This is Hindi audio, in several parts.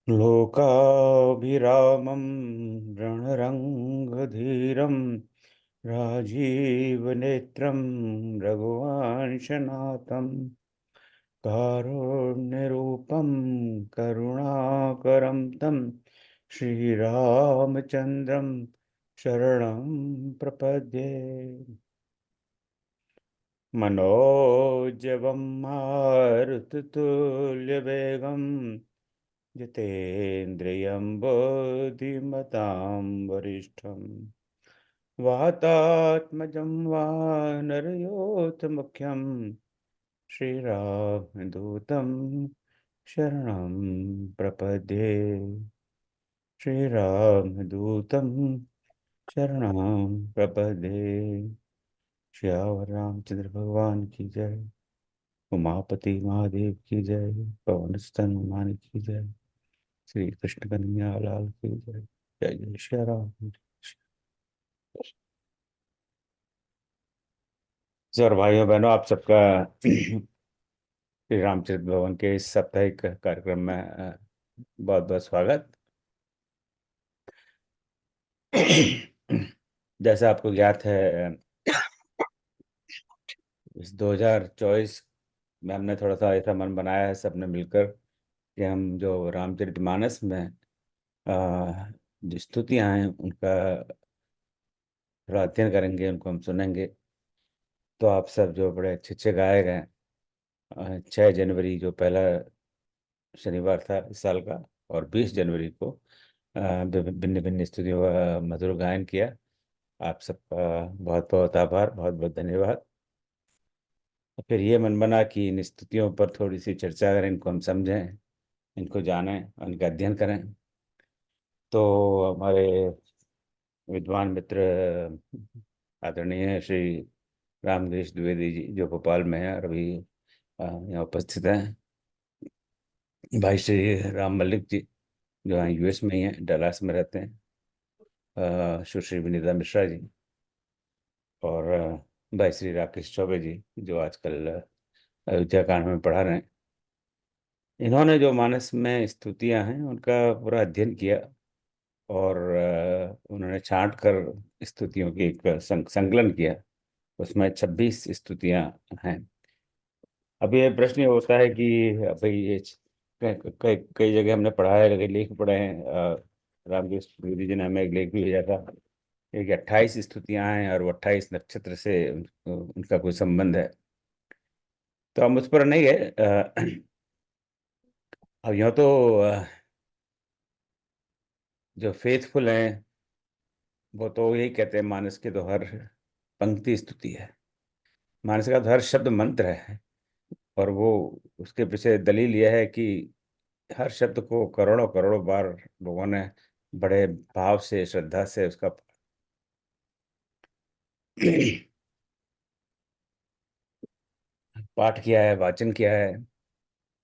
लोकाभिरामं रणरङ्गधीरं राजीवनेत्रं रघुवंशनाथं कारुण्यरूपं करुणाकरं तं श्रीरामचन्द्रं शरणं प्रपद्ये। मनोजवं मारुततुल्यवेगं जितेन्द्रियं बुद्धिमतां वरिष्ठं वातात्मजं वानरयोधमुख्यं श्रीरामदूतं शरणं प्रपद्ये। श्रीरामदूतं शरणं प्रपद्ये। श्यावर रामचंद्र भगवान की जय। उमापति महादेव की जय। पवन स्तन हनुमान की जय। श्री कृष्ण कन्हैया लाल की जय। जय जय श्री राम। सर भाइयों बहनों, आप सबका श्री रामचरित भवन के इस साप्ताहिक कार्यक्रम में बहुत बहुत स्वागत। जैसा आपको ज्ञात है, इस 2024 में हमने थोड़ा सा ऐसा मन बनाया है सबने मिलकर कि हम जो रामचरितमानस में जो स्तुतियां हैं उनका थोड़ा अध्ययन करेंगे, उनको हम सुनेंगे। तो आप सब जो बड़े अच्छे अच्छे गायक हैं, 6 जनवरी जो पहला शनिवार था इस साल का, और 20 जनवरी को भिन्न भिन्न स्तुतियों का मधुर गायन किया। आप सबका बहुत बहुत आभार, बहुत बहुत धन्यवाद। फिर ये मन बना कि इन स्तुतियों पर थोड़ी सी चर्चा करें, इनको हम समझें, इनको जानें, इनका अध्ययन करें। तो हमारे विद्वान मित्र आदरणीय श्री रामगिरीश द्विवेदी जी, जो भोपाल में है और अभी यहाँ उपस्थित हैं। भाई श्री राम मलिक जी, जो यहाँ यूएस में ही हैं, डलास में रहते हैं। सुश्री विनीता मिश्रा जी, और भाई श्री राकेश चौबे जी, जो आजकल अयोध्या कांड में पढ़ा रहे हैं। इन्होंने जो मानस में स्तुतियां हैं उनका पूरा अध्ययन किया, और उन्होंने छांट कर स्तुतियों की एक संकलन किया। उसमें 26 स्तुतियां हैं। अब ये प्रश्न ये होता है कि भाई ये कई कई जगह हमने पढ़ा है, कई लेख पढ़े हैं। रामकृष्ण द्विवेदी जी ने हमें एक लेख भी भेजा था, एक 28 स्तुतियां हैं और वो 28 नक्षत्र से उनका कोई संबंध है। तो हम उस पर नहीं गए। अब यूँ तो जो फेथफुल हैं वो तो यही कहते हैं, मानस के तो हर पंक्ति स्तुति है। मानस का तो हर शब्द मंत्र है, और वो उसके पीछे दलील यह है कि हर शब्द को करोड़ों करोड़ों बार लोगों ने बड़े भाव से, श्रद्धा से उसका पाठ किया है, वाचन किया है।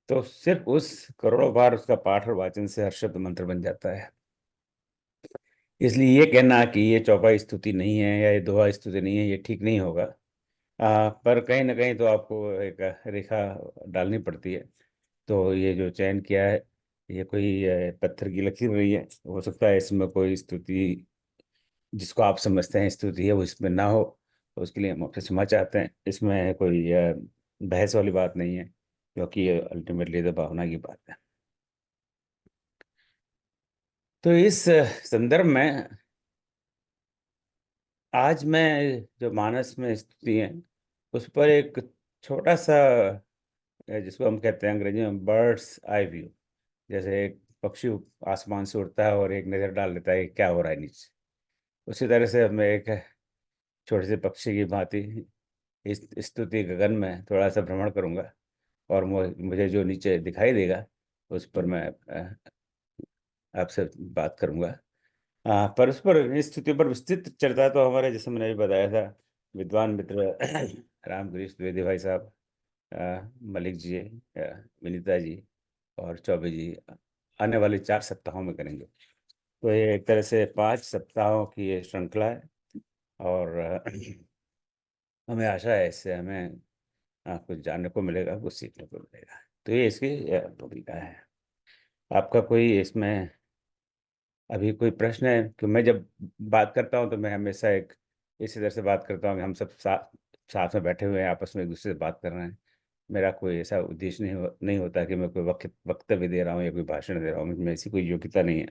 तो सिर्फ उस करोड़ों बार उसका पाठ और वाचन से हर शब्द मंत्र बन जाता है। इसलिए ये कहना कि ये चौपाई स्तुति नहीं है या ये दोहा स्तुति नहीं है, ये ठीक नहीं होगा। पर कहीं ना कहीं तो आपको एक रेखा डालनी पड़ती है। तो ये जो चयन किया है, ये कोई पत्थर की लकीर नहीं है। हो सकता है इसमें कोई स्तुति जिसको आप समझते हैं स्तुति है वो इसमें ना हो, तो उसके लिए हम आपसे क्षमा चाहते हैं। इसमें कोई बहस वाली बात नहीं है, क्योंकि ये अल्टीमेटली तो भावना की बात है। तो इस संदर्भ में आज मैं जो मानस में स्तुति है उस पर एक छोटा सा, जिसको हम कहते हैं अंग्रेजी में बर्ड्स आई व्यू, जैसे एक पक्षी आसमान से उड़ता है और एक नज़र डाल लेता है कि क्या हो रहा है नीचे, उसी तरह से मैं एक छोटे से पक्षी की भांति इस स्तुति गगन में थोड़ा सा भ्रमण करूंगा, और मुझे जो नीचे दिखाई देगा उस पर मैं आपसे बात करूंगा। पर उस पर, इस स्थिति पर विस्तृत चर्चा तो हमारे, जैसे मैंने अभी बताया था, विद्वान मित्र रामगिरीश द्विवेदी भाई साहब, मलिक जी, विनीता जी और चौबे जी आने वाले 4 सप्ताहों में करेंगे। तो ये एक तरह से 5 सप्ताहों की ये श्रृंखला है, और हमें आशा है इससे हमें कुछ जानने को मिलेगा, कुछ सीखने को मिलेगा। तो ये इसकी भूमिका है। आपका कोई इसमें अभी कोई प्रश्न है? कि मैं जब बात करता हूँ तो मैं हमेशा एक इसी तरह से बात करता हूँ कि हम सब साथ में बैठे हुए हैं, आपस में एक दूसरे से बात कर रहे हैं। मेरा कोई ऐसा उद्देश्य नहीं होता कि मैं कोई वक्तव्य दे रहा हूँ या कोई भाषण दे रहा हूँ। मुझमें ऐसी कोई योग्यता नहीं है।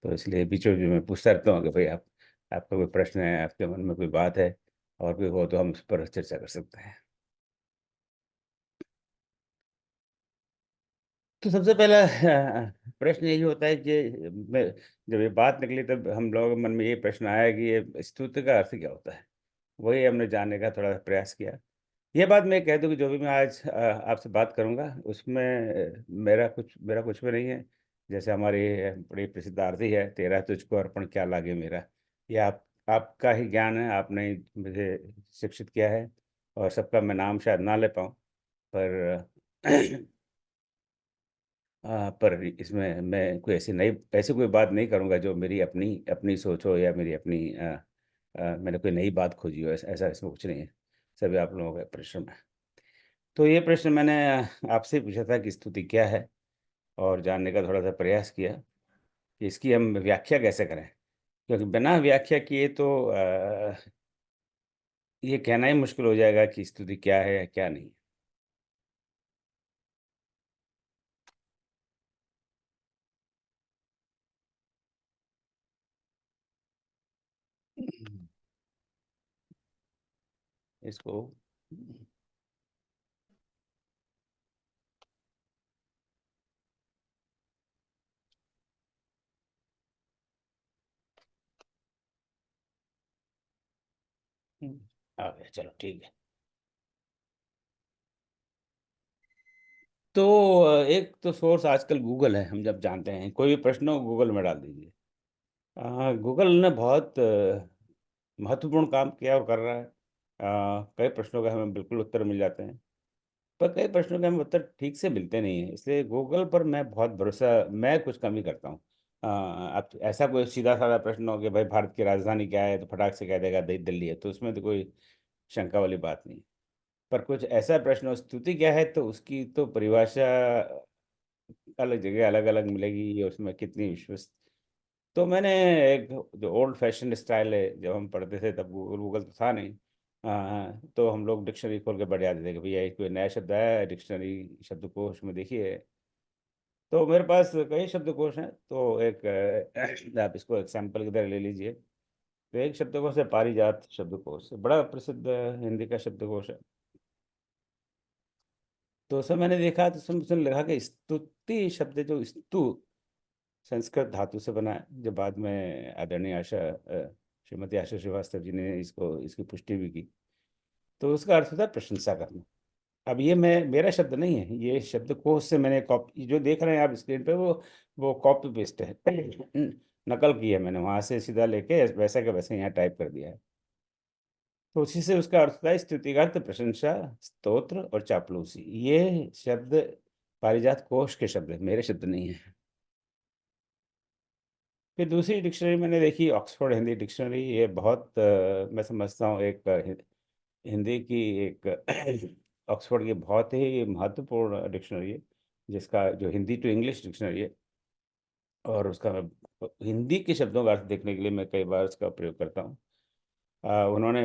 तो इसलिए बीचों बीच मैं पूछता रहता हूँ कि भाई आपका कोई प्रश्न है, आपके मन में कोई बात है, और कोई हो तो हम उस पर चर्चा कर सकते हैं। तो सबसे पहला प्रश्न यही होता है कि मैं जब ये बात निकली तब हम लोगों के मन में ये प्रश्न आया कि ये स्तुति का अर्थ क्या होता है। वही हमने जानने का थोड़ा प्रयास किया। ये बात मैं कह दूं कि जो भी मैं आज आपसे बात करूंगा उसमें मेरा कुछ भी नहीं है। जैसे हमारी बड़ी प्रसिद्ध आरती है, तेरा तुझको अर्पण क्या लागे मेरा। ये आपका ही ज्ञान है, आपने ही मुझे शिक्षित किया है। और सबका मैं नाम शायद ना ले पाऊँ, पर पर इसमें मैं कोई ऐसी कोई बात नहीं करूंगा जो मेरी अपनी अपनी सोच हो या मेरी अपनी मैंने कोई नई बात खोजी हो। ऐसा ऐसा इसमें कुछ नहीं है। सभी आप लोगों का परिश्रम है। तो ये प्रश्न मैंने आपसे पूछा था कि स्तुति क्या है, और जानने का थोड़ा सा प्रयास किया कि इसकी हम व्याख्या कैसे करें। क्योंकि बिना व्याख्या किए तो ये कहना ही मुश्किल हो जाएगा कि स्तुति क्या है या क्या नहीं। इसको आ गया, चलो ठीक है। तो एक तो सोर्स आजकल गूगल है। हम जब जानते हैं कोई भी प्रश्न हो गूगल में डाल दीजिए। गूगल ने बहुत महत्वपूर्ण काम किया और कर रहा है। कई प्रश्नों का हमें बिल्कुल उत्तर मिल जाते हैं, पर कई प्रश्नों के हमें उत्तर ठीक से मिलते नहीं है। इसलिए गूगल पर मैं बहुत भरोसा, मैं कुछ कम ही करता हूँ। अब ऐसा कोई सीधा साधा प्रश्न हो कि भाई भारत की राजधानी क्या है, तो फटाक से कह देगा दिल्ली है, तो उसमें तो कोई शंका वाली बात नहीं। पर कुछ ऐसा प्रश्न हो, स्तुति क्या है, तो उसकी तो परिभाषा अलग जगह अलग अलग मिलेगी, और उसमें कितनी विश्वस। तो मैंने एक जो ओल्ड फैशन स्टाइल है, जब हम पढ़ते थे तब गूगल गूगल तो था नहीं। तो हम लोग डिक्शनरी खोल के बैठ जाते थे कि भैया ये कोई नया शब्द आया है, डिक्शनरी शब्दकोश में देखिए। तो मेरे पास कई शब्दकोश हैं। तो एक आप इसको एग्जाम्पल की तरह ले लीजिए। तो एक शब्दकोश है पारिजात शब्दकोश, बड़ा प्रसिद्ध हिंदी का शब्दकोश है। तो उसमें मैंने देखा तो उसमें लगा कि स्तुति शब्द, जो स्तु संस्कृत धातु से बना है, जो बाद में आदरणीय श्रीमती आशा श्रीवास्तव जी ने इसकी पुष्टि भी की। तो उसका अर्थ होता है प्रशंसा करना। अब ये मैं मेरा शब्द नहीं है, ये शब्दकोश से मैंने कॉपी, जो देख रहे हैं आप स्क्रीन पे, वो कॉपी पेस्ट है। नकल की है मैंने, वहां से सीधा लेके वैसा के वैसे यहाँ टाइप कर दिया है। तो उसी से उसका अर्थ होता है स्तुतिगत प्रशंसा, स्तोत्र और चापलूसी। ये शब्द पारिजात कोश के शब्द है, मेरे शब्द नहीं है। फिर दूसरी डिक्शनरी मैंने देखी, ऑक्सफोर्ड हिंदी डिक्शनरी। ये बहुत मैं समझता हूँ एक हिंदी की एक ऑक्सफोर्ड की बहुत ही महत्वपूर्ण डिक्शनरी है, जिसका जो हिंदी टू इंग्लिश डिक्शनरी है। और उसका मैं हिंदी के शब्दों का अर्थ देखने के लिए मैं कई बार उसका प्रयोग करता हूँ। उन्होंने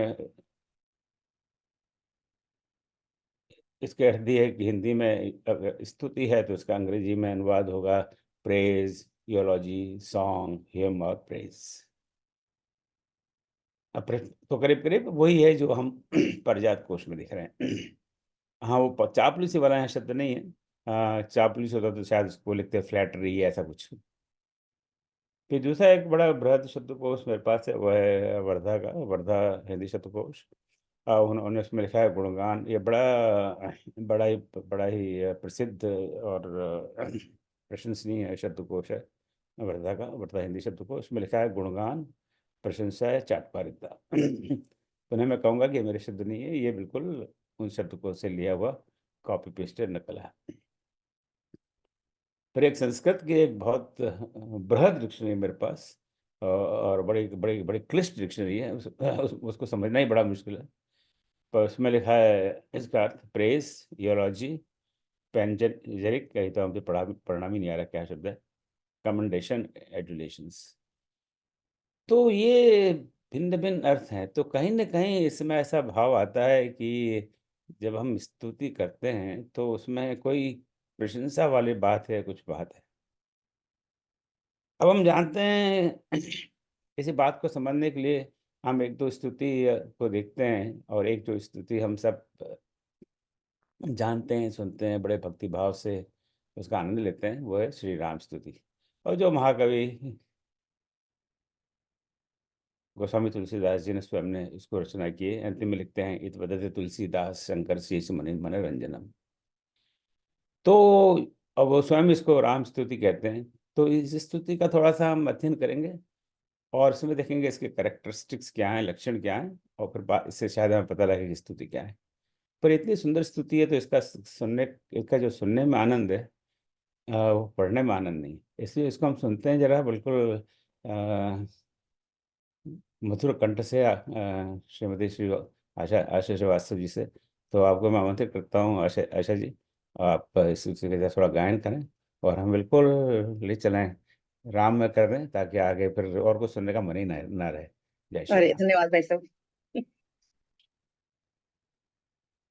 इसके अर्थ दिए कि हिंदी में अगर स्तुति है तो इसका अंग्रेजी में अनुवाद होगा प्रेज, यूलॉजी, सॉन्ग, हिम और प्रेज। तो करीब करीब वही है जो हम पारिजात कोश में दिख रहे हैं। हाँ, वो चापलूसी वाला यहाँ शब्द नहीं है। चापलूस होता तो शायद उसको लिखते फ्लैटरी ऐसा कुछ। फिर दूसरा एक बड़ा बृहद शब्दकोश मेरे पास है, वो है वर्धा का, वर्धा हिंदी शब्दकोश। उन्होंने उसमें लिखा है गुणगान। ये बड़ा ही प्रसिद्ध और प्रशंसनीय शब्दकोश है वर्धा का, वर्धा हिंदी शब्दकोश में लिखा है गुणगान, प्रशंसा है, चाटकारिता। उन्हें मैं कहूँगा कि ये मेरे शब्द नहीं है, ये बिल्कुल उन शब्दकोश से लिया हुआ कॉपी पेस्टेड नकल है। फिर एक संस्कृत की एक बहुत बृहद डिक्शनरी मेरे पास, और बड़ी बड़ी बड़ी क्लिष्ट डिक्शनरी है। उसको समझना ही बड़ा मुश्किल है। पर उसमें लिखा है इसका अर्थ प्रेस, यूलॉजी, पैनजेरिक, कहीं तो हमसे पढ़ना भी नहीं आ रहा क्या शब्द है, कमेंडेशन, एडुलेशंस। तो ये भिन्न भिन्न अर्थ हैं। तो कहीं न कहीं इसमें ऐसा भाव आता है कि जब हम स्तुति करते हैं तो उसमें कोई प्रशंसा वाली बात है, कुछ बात है। अब हम जानते हैं किसी बात को समझने के लिए हम 1-2 स्तुति को देखते हैं, और एक जो स्तुति हम सब जानते हैं, सुनते हैं, बड़े भक्ति भाव से उसका आनंद लेते हैं, वो है श्री राम स्तुति। और जो महाकवि गोस्वामी तुलसीदास जी ने स्वयं ने इसको रचना की है। अंतिम में लिखते हैं, इत वदते तुलसीदास शंकर शेष मनि मनोरंजनम। तो अब वो स्वयं इसको राम स्तुति कहते हैं। तो इस स्तुति का थोड़ा-सा हम अध्ययन करेंगे और इसमें देखेंगे इसके कैरेक्टरिस्टिक्स क्या हैं, लक्षण क्या हैं, और फिर बा इससे शायद हमें पता लगे कि स्तुति क्या है। पर इतनी सुंदर स्तुति है तो इसका इसका जो सुनने में आनंद है, वो पढ़ने में आनंद नहीं। इसलिए इसको हम सुनते हैं ज़रा बिल्कुल अ, मधुर कंठ से, श्रीमती श्री आशा श्रीवास्तव जी से। तो आपको मैं आमंत्रित करता हूँ, आशा आशा जी, आप इस सिलसिले का थोड़ा गायन करें और हम बिल्कुल ले चलें, राम में कर दें, ताकि आगे फिर और कुछ सुनने का मन ही ना रहे। जय श्री अरे राम। धन्यवाद भाई साहब।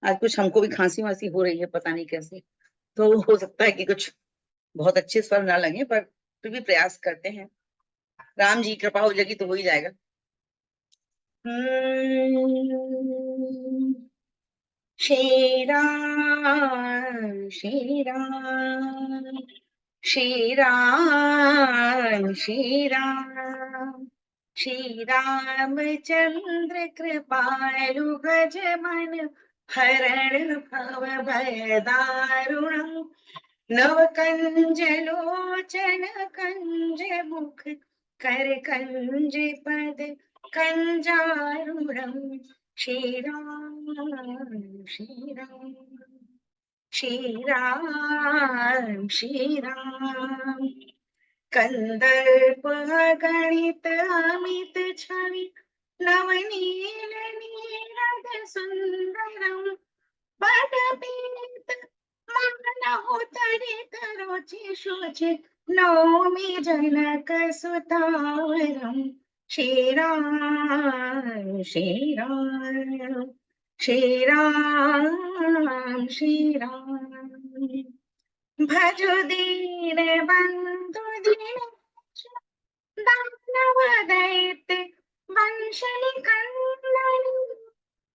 आज कुछ हमको भी खांसी वासी हो रही है, पता नहीं कैसे। तो हो सकता है कि कुछ बहुत अच्छे स्वर ना लगे, पर फिर भी प्रयास करते हैं। राम जी कृपा हो जाएगी तो हो ही जाएगा। श्री राम श्री राम श्री राम श्री राम श्री रामचंद्र कृपालु भज मन हरण भव भय दारुणम् नव कंज लोचन कंज मुख कर कंज पद कंजारुणम श्री राम श्री राम श्री राम श्री राम कंदर्प गणित अमित छवि नवनील नीरद सुंदरम पदपीत मानहु तरित रुचि शुचि नौमि जनक सुतावरम श्री राम श्री राम श्री राम श्री राम भजो दीन बंधु दीनेश दानव दैत्य वंशनि कंदन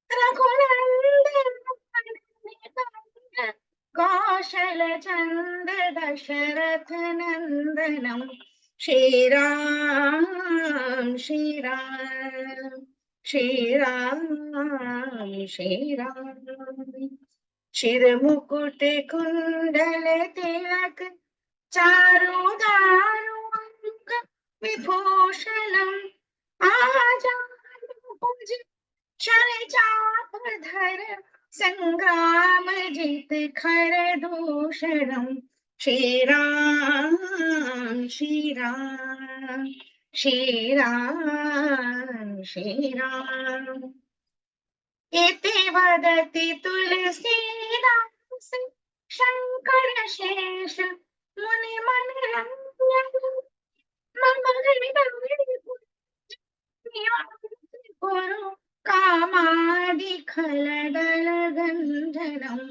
रघुनंदन कौशल चंद दशरथ नंदनम श्री राम श्री राम श्री राम श्री राम शिर मुकुट कुंडल तिलक चारु दारु अंक विभूषणम आजानुभुज शर चाप धर संग्राम जित खर दूषणम श्री राम श्री राम श्री राम श्री राम इति वदति तुलसीदास शंकर शेष मुनि मनरंजन मम हृदय गुरु कामादि खलदल गंधनम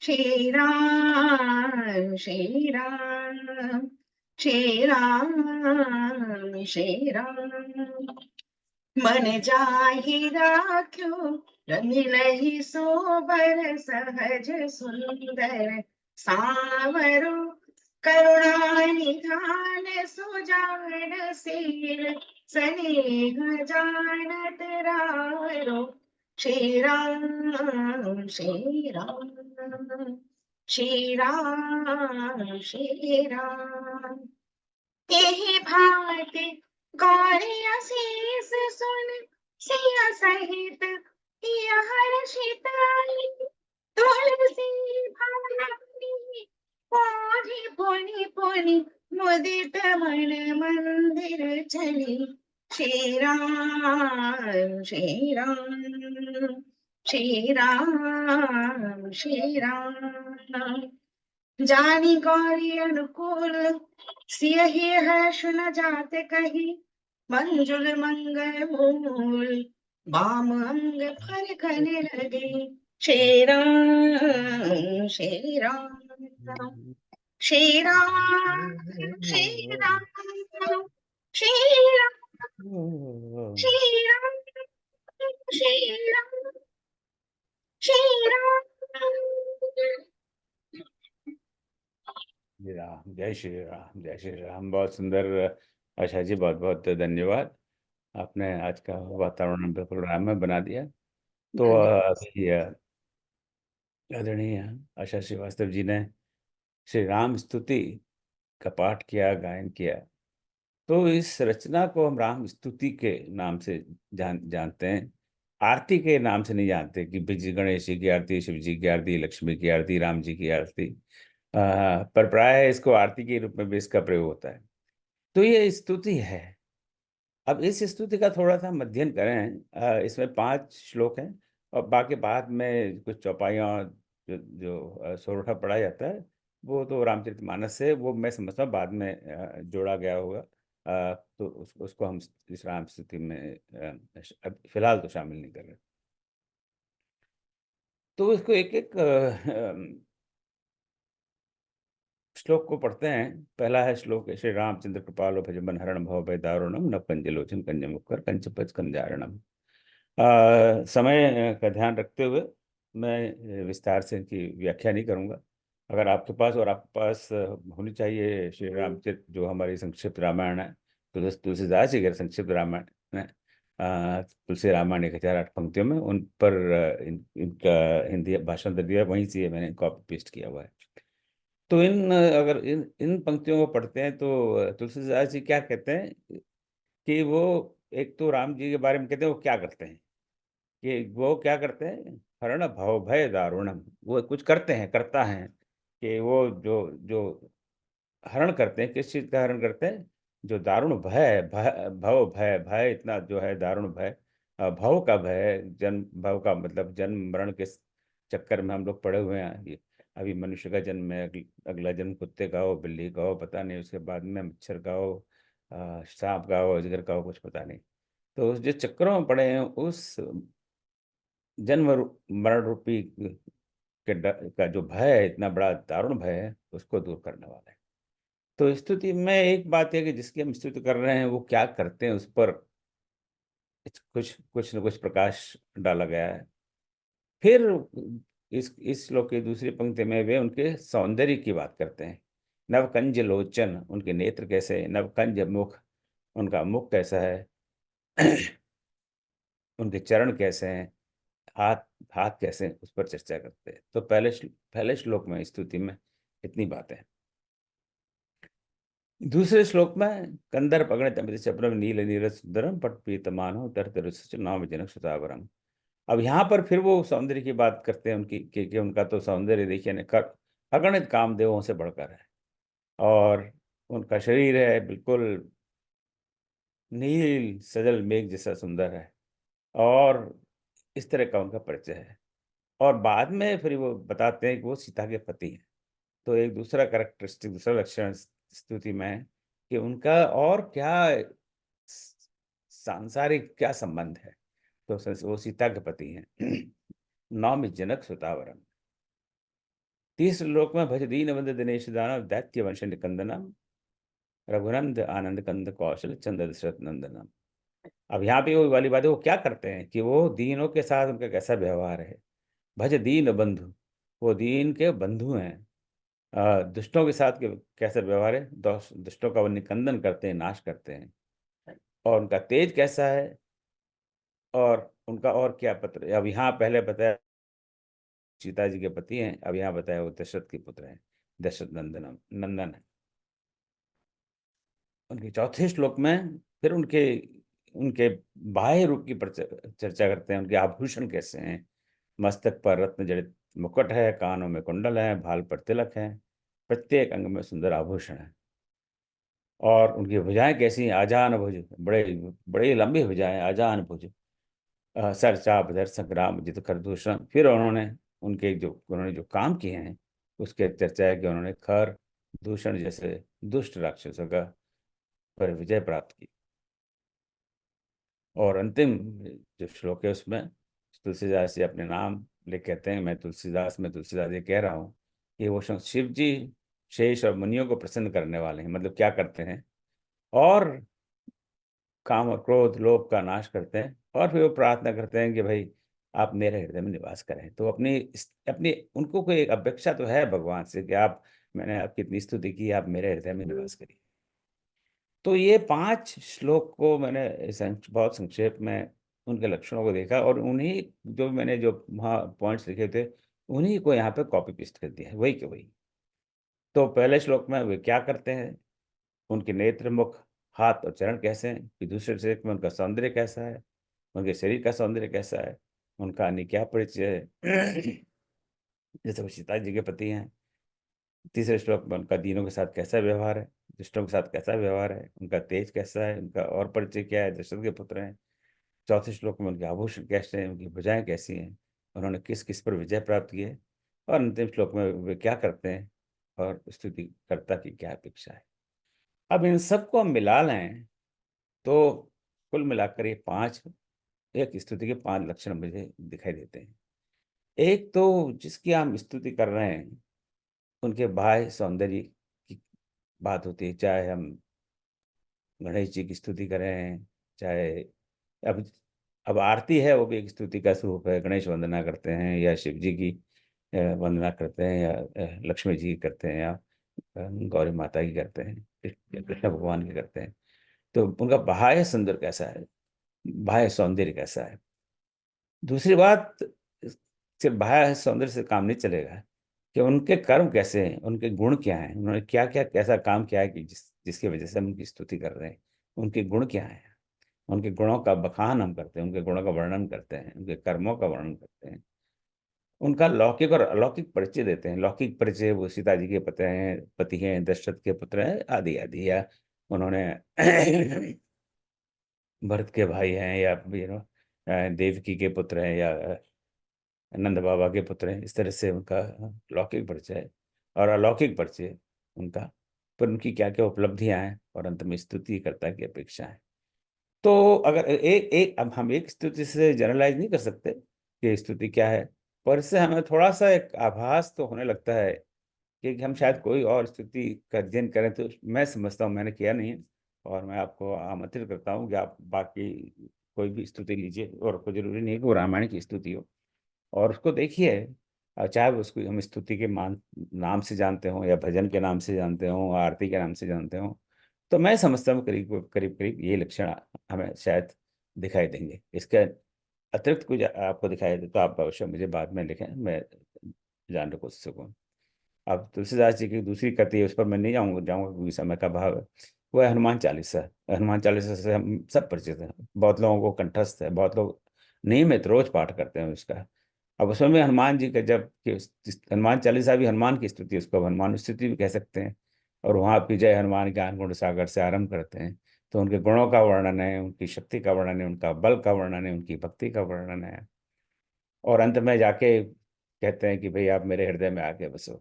श्री राम श्री राम श्री राम श्री राम मन जाहि राख्यो रंग नहीं सोबर सहज सुंदर सावरो करुणा निधान सुजान शील स्नेह जानत रावरो श्री राम श्री राम श्री राम श्री राम यही भांति गौरिया शीस सुन सिया सहित यह हर्षित तुलसी भवानी पोढ़ी पुनि पुनि मुदित मन मंदिर चली श्री राम श्री राम श्री राम श्री राम जानी गौरी अनुकूल सियहि हर्ष न जाते कही, मंजुल मंगल मूल बाम अंग पर कने लगे। श्री राम श्री राम श्री राम श्री राम श्री राम श्री राम श्री राम श्री राम। जी राम, जय श्री राम, जय श्री राम। बहुत सुंदर आशा जी, बहुत बहुत धन्यवाद। आपने आज का वातावरण बिल्कुल राममय बना दिया। तो धन्यवाद। अभी आदरणीय आशा श्रीवास्तव जी ने श्री राम स्तुति का पाठ किया, गायन किया। तो इस रचना को हम राम स्तुति के नाम से जानते हैं, आरती के नाम से नहीं जानते कि गणेश जी की आरती, शिव जी की आरती, लक्ष्मी की आरती, राम जी की आरती। पर प्राय इसको आरती के रूप में भी इसका प्रयोग होता है। तो ये स्तुति है। अब इस स्तुति का थोड़ा सा हम अध्ययन करें। इसमें 5 श्लोक हैं और बाकी बाद में कुछ चौपाइयाँ, जो सोरठा पढ़ा जाता है, वो तो रामचरितमानस से, वो मैं समझता हूँ बाद में जोड़ा गया होगा। तो उसको हम इस राम स्तुति में अब फिलहाल तो शामिल नहीं कर रहे। तो इसको एक एक श्लोक को पढ़ते हैं। पहला है श्लोक, श्री रामचंद्र कृपालो भजबन हरण भव भय दारुणम न कंजलोचन कंज मुक्कर कंचपच कंजारणम। समय का ध्यान रखते हुए मैं विस्तार से इनकी व्याख्या नहीं करूंगा। अगर आपके पास, और आपके पास होनी चाहिए श्री रामचरित, जो हमारी संक्षिप्त रामायण है, तुलसीदास जी के संक्षिप्त रामायण है, तुलसी रामायण 1008 पंक्तियों में, उन पर इनका हिंदी भाषण दे दिया, वहीं से मैंने कॉपी पेस्ट किया हुआ है। तो अगर इन इन पंक्तियों को पढ़ते हैं तो तुलसीदास जी क्या कहते हैं कि वो, एक तो राम जी के बारे में कहते हैं वो क्या करते हैं, कि वो क्या करते हैं, हरण भव भय दारुणम, वो कुछ करते हैं, करता है, कि वो जो जो हरण करते हैं, किस चीज का हरण करते हैं, जो दारुण भय, भव भय, भय इतना जो है दारुण भय, भव का भय, जन्म, भव का मतलब जन्म मरण के चक्कर में हम लोग पड़े हुए हैं। अभी मनुष्य का जन्म है, अगला जन्म कुत्ते का हो, बिल्ली का हो, पता नहीं, उसके बाद में मच्छर का हो, सांप का हो, अजगर का हो, कुछ पता नहीं। तो उस जो चक्करों में पड़े हैं, उस जन्म मरण रूपी के डर का जो भय है, इतना बड़ा दारुण भय है, उसको दूर करने वाला है। तो स्तुति में एक बात है कि जिसकी हम स्तुति कर रहे हैं वो क्या करते हैं, उस पर कुछ कुछ न कुछ प्रकाश डाला गया है। फिर इस श्लोक की दूसरी पंक्ति में वे उनके सौंदर्य की बात करते हैं। नवकंज लोचन, उनके नेत्र कैसे, नवकंज मुख, उनका मुख कैसा है, उनके चरण कैसे हैं, हाथ हाथ कैसे हैं, उस पर चर्चा करते हैं। तो पहले श्लोक में, स्तुति में इतनी बातें हैं। दूसरे श्लोक में कंदर पगड़ तमित चपरम नील नीरज सुंदरम पट पीतमानो तर तरु नाम जनक सुतावरम। अब यहाँ पर फिर वो सौंदर्य की बात करते हैं उनकी, कि उनका तो सौंदर्य देखिए न, कर अगणित कामदेवों से बढ़कर है, और उनका शरीर है बिल्कुल नील सजल मेघ जैसा सुंदर है, और इस तरह का उनका परिचय है। और बाद में फिर वो बताते हैं कि वो सीता के पति हैं। तो एक दूसरा कैरेक्टरिस्टिक, दूसरा लक्षण स्तुति में है कि उनका और क्या सांसारिक क्या संबंध है। तो वो सीता के पति हैं। नौमि जनक सुतावरम। तीसरे श्लोक में भज दीन बंद दिनेश दानव दैत्य वंश निकंदनम रघुनंद आनंद कंद कौशल चंद्र दशरथ नंदनम। अब यहाँ पे वो वाली बात है, वो क्या करते हैं कि वो दीनों के साथ उनका कैसा व्यवहार है। भज दीन बंधु, वो दीन के बंधु हैं। दुष्टों के साथ कैसा व्यवहार है, दुष्टों का वो निकंदन करते हैं, नाश करते हैं। और उनका तेज कैसा है, और उनका और क्या पत्र। अब यहाँ पहले बताया सीता जी के पति हैं, अब यहाँ बताया वो दशरथ के पुत्र हैं, दशरथ नंदन है। उनके चौथे श्लोक में फिर उनके उनके बाह्य रूप की चर्चा करते हैं। उनके आभूषण कैसे हैं, मस्तक पर रत्न जड़ित मुकुट है, कानों में कुंडल है, भाल पर तिलक है, प्रत्येक अंग में सुंदर आभूषण है। और उनकी भुजाएं कैसी हैं, आजान भुज, बड़े बड़े लंबी भुजाएं, आजान भुज, सर चाप धर संग्राम जित कर दूषण। फिर उन्होंने जो काम किए हैं, उसके चर्चा है कि उन्होंने खर, दूषण जैसे दुष्ट राक्षसों का पर विजय प्राप्त की। और अंतिम जो श्लोक है उसमें तुलसीदास जी अपने नाम ले कहते हैं, मैं तुलसीदास ये कह रहा हूँ कि वो शिव जी शेष और मुनियों को प्रसन्न करने वाले हैं। मतलब क्या करते हैं, और काम और क्रोध लोभ का नाश करते हैं, और फिर वो प्रार्थना करते हैं कि भाई आप मेरे हृदय में निवास करें। तो अपनी अपनी उनको कोई एक अपेक्षा तो है भगवान से कि आप, मैंने आपकी इतनी स्तुति की, आप मेरे हृदय में निवास करिए। तो ये 5 श्लोक को मैंने बहुत संक्षेप में उनके लक्षणों को देखा, और उन्हीं जो मैंने जो वहाँ पॉइंट्स लिखे थे, उन्हीं को यहाँ पे कॉपी पेस्ट कर दिया है, वही के वही। तो पहले श्लोक में वे क्या करते हैं, उनके नेत्र, मुख, हाथ और चरण कैसे हैं, फिर दूसरे श्लोक में उनका सौंदर्य कैसा है, उनके शरीर का सौंदर्य कैसा है, उनका अन्य क्या परिचय है जैसे वो सीता जी के पति हैं। तीसरे श्लोक में उनका दीनों के साथ कैसा व्यवहार है, दुष्टों के साथ कैसा व्यवहार है, उनका तेज कैसा है, उनका और परिचय क्या है, दशरथ के पुत्र हैं। चौथे श्लोक में उनके आभूषण कैसे हैं, उनकी भुजाएं कैसी हैं, उन्होंने किस किस पर विजय प्राप्त की है, और अंतिम श्लोक में वे क्या करते हैं, और स्तुतिकर्ता की क्या अपेक्षा है। अब इन सबको हम मिला लें तो कुल मिलाकर ये 5, एक स्तुति के 5 लक्षण मुझे दिखाई देते हैं। एक तो जिसकी हम स्तुति कर रहे हैं, उनके बाह्य सौंदर्य की बात होती है, चाहे हम गणेश जी की स्तुति करें, चाहे अब अब आरती है वो भी एक स्तुति का स्वरूप है, गणेश वंदना करते हैं या शिव जी की वंदना करते हैं, या लक्ष्मी जी की करते हैं, या गौरी माता की करते हैं, या कृष्ण भगवान की करते हैं। तो उनका बाह्य सुंदर कैसा है, बाह्य सौंदर्य कैसा है। दूसरी बात, सिर्फ बाह्य सौंदर्य से काम नहीं चलेगा, कि उनके कर्म कैसे हैं, उनके गुण क्या हैं, उन्होंने क्या क्या कैसा काम किया है कि जिसकी वजह से हम उनकी स्तुति कर रहे हैं। उनके गुण क्या हैं, उनके गुणों का बखान हम करते हैं, उनके गुणों का वर्णन करते हैं, उनके कर्मों का वर्णन करते हैं, उनका लौकिक और अलौकिक परिचय देते हैं। लौकिक परिचय, वो सीता जी के पति हैं, दशरथ के पुत्र हैं, आदि आदि, या उन्होंने भरत के भाई हैं, या देवकी के पुत्र हैं, या नंद बाबा के पुत्र हैं। इस तरह से उनका लौकिक परिचय है, और अलौकिक परिचय उनका, पर उनकी क्या क्या उपलब्धियां हैं, और अंत में स्तुति करता की अपेक्षा है। तो अगर एक एक अब हम एक स्तुति से जनरलाइज नहीं कर सकते कि स्तुति क्या है, पर इससे हमें थोड़ा सा एक आभास तो होने लगता है कि हम शायद कोई और स्तुति का अध्ययन करें। तो मैं समझता हूँ, मैंने किया नहीं है, और मैं आपको आमंत्रित करता हूँ कि आप बाकी कोई भी स्तुति लीजिए, और कोई जरूरी नहीं है कि वो रामायण की स्तुति हो, और उसको देखिए। चाहे वो उसको हम स्तुति के मान नाम से जानते हो, या भजन के नाम से जानते हो, आरती के नाम से जानते हो, तो मैं समझता हूँ करीब करीब करीब ये लक्षण हमें शायद दिखाई देंगे। इसके अतिरिक्त कुछ आपको दिखाई दे तो आप अवश्य मुझे बाद में लिखें, मैं जानने को उत्सुक हूँ। अब तुलसीदास जी की दूसरी कृति है, उस पर मैं नहीं जाऊंगा क्योंकि समय का अभाव है। वो है हनुमान चालीसा। हनुमान चालीसा से हम सब परिचित हैं, बहुत लोगों को कंठस्थ है, बहुत लोग नियमित रोज पाठ करते हैं उसका। अब उसमें भी हनुमान जी का जब हनुमान चालीसा भी हनुमान की स्तुति, उसको हनुमान स्तुति भी कह सकते हैं। और वहाँ भी जय हनुमान ज्ञान गुण सागर से आरंभ करते हैं। तो उनके गुणों का वर्णन है, उनकी शक्ति का वर्णन है, उनका बल का वर्णन है, उनकी भक्ति का वर्णन है, और अंत में जाके कहते हैं कि भाई आप मेरे हृदय में आके बसो।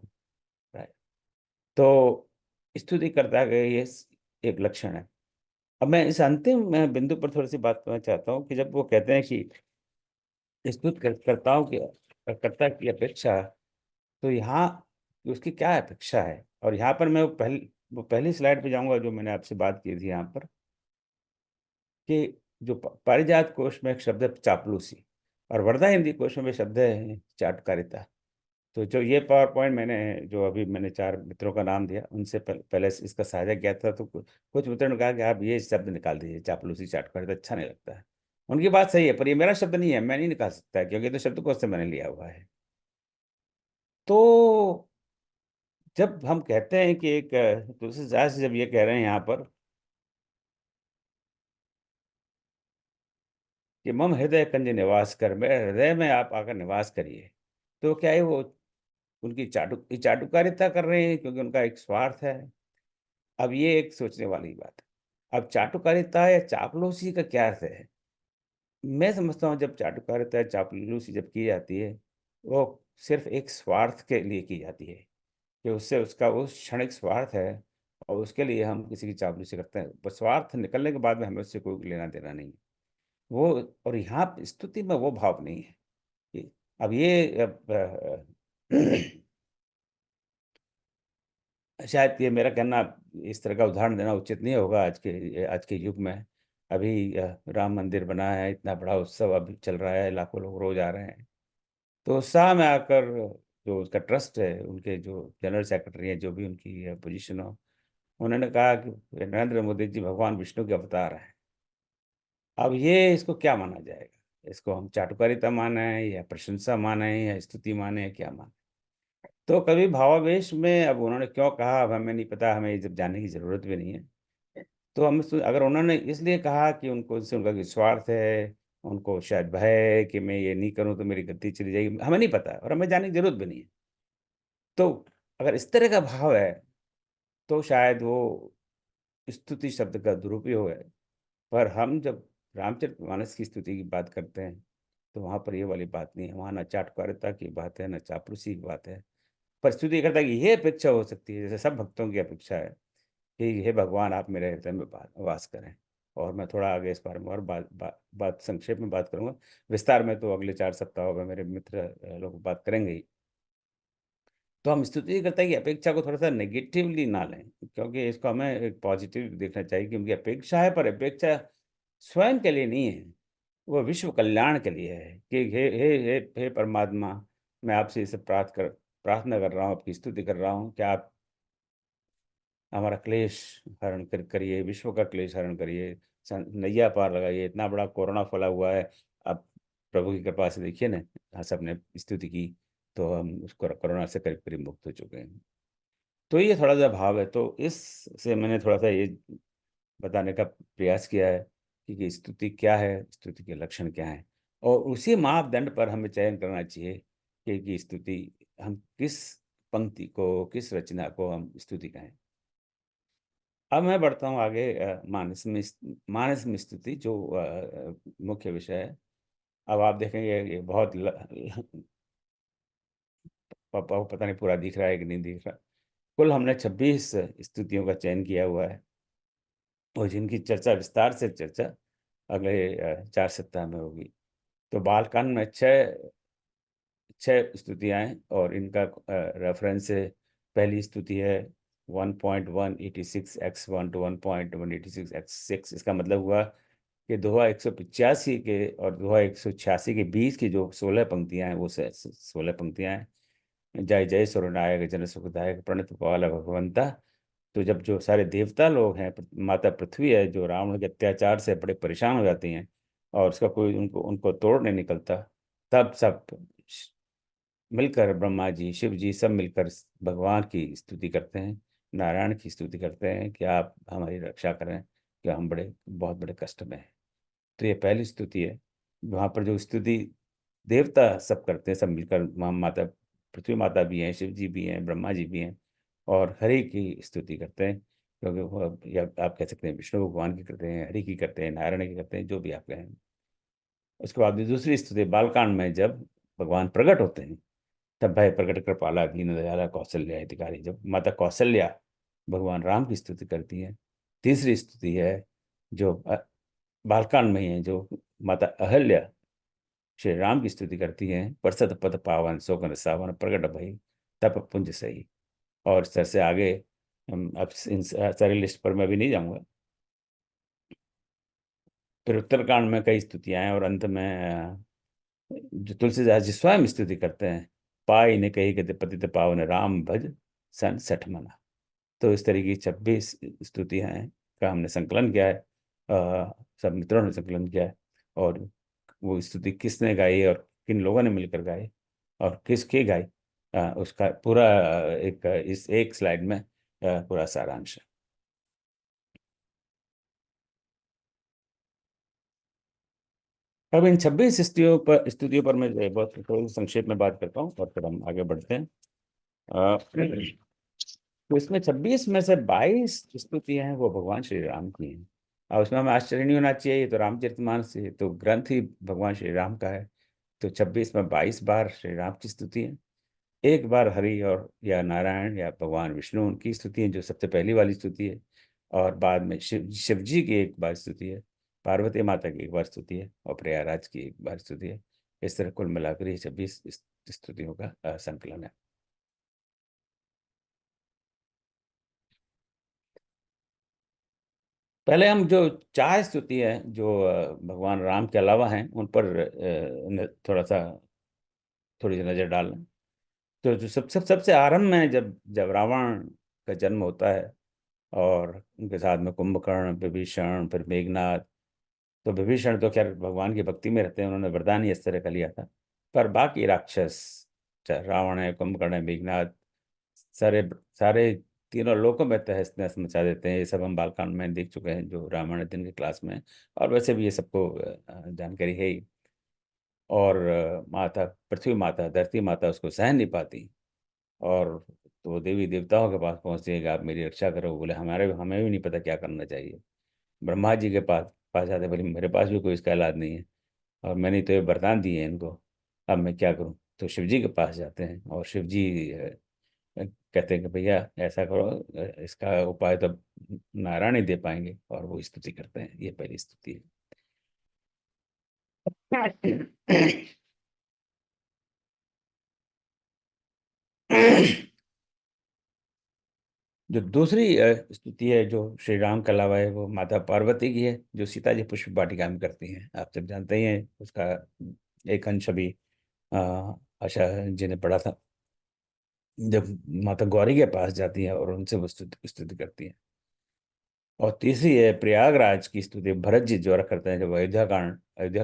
तो स्तुति करता है, ये एक लक्षण है। अब मैं इस अंतिम बिंदु पर थोड़ी सी बात करना चाहता हूँ कि जब वो कहते हैं कि करताओं की कर्ता की अपेक्षा, तो यहाँ उसकी क्या अपेक्षा है। और यहाँ पर मैं वो पहली स्लाइड पे जाऊंगा जो मैंने आपसे बात की थी यहाँ पर, कि जो पारिजात कोश में एक शब्द है चापलूसी, और वर्धा हिंदी कोश में भी शब्द है चाटकारिता। तो जो ये पावर पॉइंट मैंने, जो अभी मैंने 4 मित्रों का नाम दिया, उनसे पहले इसका साझा किया था, तो कुछ मित्रों ने कहा कि आप ये शब्द निकाल दीजिए, चापलूसी चाटकारिता अच्छा नहीं लगता है। उनकी बात सही है, पर ये मेरा शब्द नहीं है, मैं नहीं निकाल सकता, क्योंकि ये तो शब्दकोश से मैंने लिया हुआ है। तो जब हम कहते हैं कि एक तुलसीदास जब ये कह रहे हैं यहाँ पर कि मम हृदय कंज निवास कर, मेरे हृदय में आप आकर निवास करिए, तो क्या है वो उनकी चाटुकारिता कर रहे हैं, क्योंकि उनका एक स्वार्थ है। अब ये एक सोचने वाली बात है। अब चाटुकारिता या चापलूसी का क्या अर्थ है। मैं समझता हूँ जब चाटुकारिता या चापलूसी जब की जाती है, वो सिर्फ एक स्वार्थ के लिए की जाती है, कि उससे उसका वो क्षणिक स्वार्थ है, और उसके लिए हम किसी की चापलूसी करते हैं। वो स्वार्थ निकलने के बाद में हमें उससे कोई लेना देना नहीं है वो। और यहाँ स्तुति में वो भाव नहीं है अब ये शायद ये मेरा कहना, इस तरह का उदाहरण देना उचित नहीं होगा आज के युग में। अभी राम मंदिर बना है, इतना बड़ा उत्सव अभी चल रहा है, लाखों लोग रोज आ रहे हैं। तो उत्साह में आकर जो उसका ट्रस्ट है, उनके जो जनरल सेक्रेटरी हैं, जो भी उनकी पोजीशन हो, उन्होंने कहा कि नरेंद्र मोदी जी भगवान विष्णु के अवतार हैं। अब ये इसको क्या माना जाएगा? इसको हम चाटुकारिता माने या प्रशंसा माने या स्तुति माने या क्या माने? तो कभी भावावेश में, अब उन्होंने क्यों कहा अब हमें नहीं पता, हमें ये जब जानने की जरूरत भी नहीं है। तो हम अगर उन्होंने इसलिए कहा कि उनको इससे उनका कोई स्वार्थ है, उनको शायद भय है कि मैं ये नहीं करूं तो मेरी गद्दी चली जाएगी, हमें नहीं पता और हमें जानने की जरूरत भी नहीं है। तो अगर इस तरह का भाव है तो शायद वो स्तुति शब्द का दुरुपयोग है। पर हम जब रामचरितमानस की स्तुति की बात करते हैं तो वहां पर ये वाली बात नहीं है। वहां न चाटुकारिता की बात है, न चापलूसी की बात है। पर स्तुति करता है कि ये अपेक्षा हो सकती है, जैसे सब भक्तों की अपेक्षा है कि हे भगवान आप मेरे हृदय में वास करें। और मैं थोड़ा आगे इस बारे में और बात संक्षेप में बात करूंगा। विस्तार में तो अगले 4 सप्ताहों में मेरे मित्र लोग बात करेंगे ही। तो हम स्तुति करते हैं कि अपेक्षा को थोड़ा सा नेगेटिवली ना लें, क्योंकि इसको हमें एक पॉजिटिव देखना चाहिए कि उनकी अपेक्षा है, पर अपेक्षा स्वयं के लिए नहीं है, वो विश्व कल्याण के लिए है कि हे परमात्मा, मैं आपसे इसे प्रार्थना कर रहा हूँ, आपकी स्तुति कर रहा हूँ कि आप हमारा क्लेश हरण करिए, विश्व का क्लेश हरण करिए, नैया पार लगाइए। इतना बड़ा कोरोना फैला हुआ है। अब प्रभु की कृपा से देखिए ना, सबने स्तुति की तो हम उसको कोरोना से करीब करीब मुक्त हो चुके हैं। तो ये थोड़ा सा भाव है, तो इस से मैंने थोड़ा सा ये बताने का प्रयास किया है कि स्तुति क्या है, स्तुति के लक्षण क्या हैं, और उसी मापदंड पर हमें चयन करना चाहिए कि स्तुति हम किस पंक्ति को, किस रचना को हम स्तुति कहें। अब मैं बढ़ता हूँ आगे, मानस में स्तुति जो मुख्य विषय है। अब आप देखेंगे ये बहुत पापा को पता नहीं पूरा दिख रहा है कि नहीं दिख रहा। कुल हमने 26 स्तुतियों का चयन किया हुआ है, और जिनकी चर्चा विस्तार से चर्चा अगले 4 सप्ताह में होगी। तो बालकांड में छह स्तुतियाँ हैं, और इनका रेफरेंस है। पहली स्तुति है 1.186 x 1 to 1.186 x 6। इसका मतलब हुआ कि दोहा 185 के और दोहा 186 के बीच की जो 16 पंक्तियां हैं, वो 16 पंक्तियां हैं। जय जय सुरनायक जन सुखदायक प्रणत पाल भगवंता। तो जब जो सारे देवता लोग हैं, माता पृथ्वी है, जो रावण के अत्याचार से बड़े परेशान हो जाती हैं और उसका कोई उनको उनको तोड़ नहीं निकलता, तब सब मिलकर, ब्रह्मा जी, शिव जी, सब मिलकर भगवान की स्तुति करते हैं, नारायण की स्तुति करते हैं कि आप हमारी रक्षा करें, कि हम बहुत बड़े कष्ट में हैं। तो ये पहली स्तुति है। वहाँ पर जो स्तुति देवता सब करते हैं, सब मिलकर, माता पृथ्वी माता भी हैं, शिव जी भी हैं, ब्रह्मा जी भी हैं, और हरि की स्तुति करते हैं। क्योंकि वो, या आप कह सकते हैं विष्णु भगवान की करते हैं, हरि की करते हैं, नारायण की करते हैं, जो भी आप कहें। उसके बाद में दूसरी स्तुति बालकांड में, जब भगवान प्रकट होते हैं, तब भय प्रकट कृपाला दीन दयाला कौशल्या हितकारी, जब माता कौशल्या भगवान राम की स्तुति करती है। तीसरी स्तुति है जो बालकांड में ही है, जो माता अहल्या श्री राम की स्तुति करती हैं। परसत पद पावन सोकन सावन प्रकट भई तप पुंज सही। और सर से आगे हम अब इन सारी लिस्ट पर मैं भी नहीं जाऊंगा। फिर उत्तरकांड में कई स्तुतियां हैं, और अंत में जो तुलसीदास जी स्वयं स्तुति करते हैं, पाई ने कही कि पतित पावन राम भज सन 60 मना। तो इस तरह की 26 स्तुतियां हैं का हमने संकलन किया है, सब मित्रों ने संकलन किया है। और वो स्तुति किसने गाई और किन लोगों ने मिलकर गाई और किसकी गाई, उसका पूरा इस एक स्लाइड में पूरा सारांश है। अब इन 26 स्तुतियों पर मैं बहुत थोड़ी संक्षेप में बात करता हूँ, और फिर हम आगे बढ़ते हैं। तो इसमें 26 में से 22 स्तुतियां हैं वो भगवान श्री राम की हैं। और उसमें हमें आश्चर्य नहीं होना चाहिए, ये तो रामचरितमानस से तो ग्रंथ ही भगवान श्री राम का है। तो 26 में 22 बार श्री राम की स्तुति है, एक बार हरि और या नारायण या भगवान विष्णु उनकी स्तुति है जो सबसे पहली वाली स्तुति है, और बाद में शिव जी की एक बार स्तुति है, पार्वती माता की एक बार स्तुति है, और प्रयागराज की एक बार स्तुति है। इस तरह कुल मिलाकर ये 26 स्तुतियों का संकलन है। पहले हम जो चार स्तुति है जो भगवान राम के अलावा हैं उन पर थोड़ा सा थोड़ी सी नजर डाल लें। तो जो सबसे आरंभ में जब जब रावण का जन्म होता है, और उनके साथ में कुंभकर्ण, विभीषण, फिर मेघनाथ। तो विभीषण तो खैर भगवान की भक्ति में रहते हैं, उन्होंने वरदान ही इस तरह का लिया था। पर बाकी राक्षस, चाहे रावण है, कुंभकर्ण है, मेघनाथ, सारे सारे तीनों लोकों में तहस नहस मचा देते हैं। ये सब हम बालकांड में देख चुके हैं जो रामायण दिन की क्लास में है। और वैसे भी ये सबको जानकारी है ही। और माता पृथ्वी माता, धरती माता उसको सहन नहीं पाती, और तो वो देवी देवताओं के पास पहुंचती है कि आप मेरी रक्षा करो। बोले हमारे हमें भी नहीं पता क्या करना चाहिए। ब्रह्मा जी के पास पास जाते, बोले मेरे पास भी कोई इसका इलाज नहीं है, और मैंने तो ये वरदान दिए हैं इनको, अब मैं क्या करूं। तो शिव जी के पास जाते हैं, और शिव जी कहते हैं कि भैया ऐसा करो, इसका उपाय तो नारायण ही दे पाएंगे, और वो स्तुति करते हैं। ये पहली स्तुति है। जो दूसरी स्तुति है जो श्री राम के अलावा है, वो माता पार्वती की है, जो सीता जी पुष्प वाटिका में करती हैं। आप सब जानते ही हैं उसका एक अंश अभी अ, आशा जी ने पढ़ा था, जब माता गौरी के पास जाती है और उनसे वो स्तुति करती है। और तीसरी है प्रयागराज की स्तुति, भरत जी द्वारा करते हैं। जब अयोध्या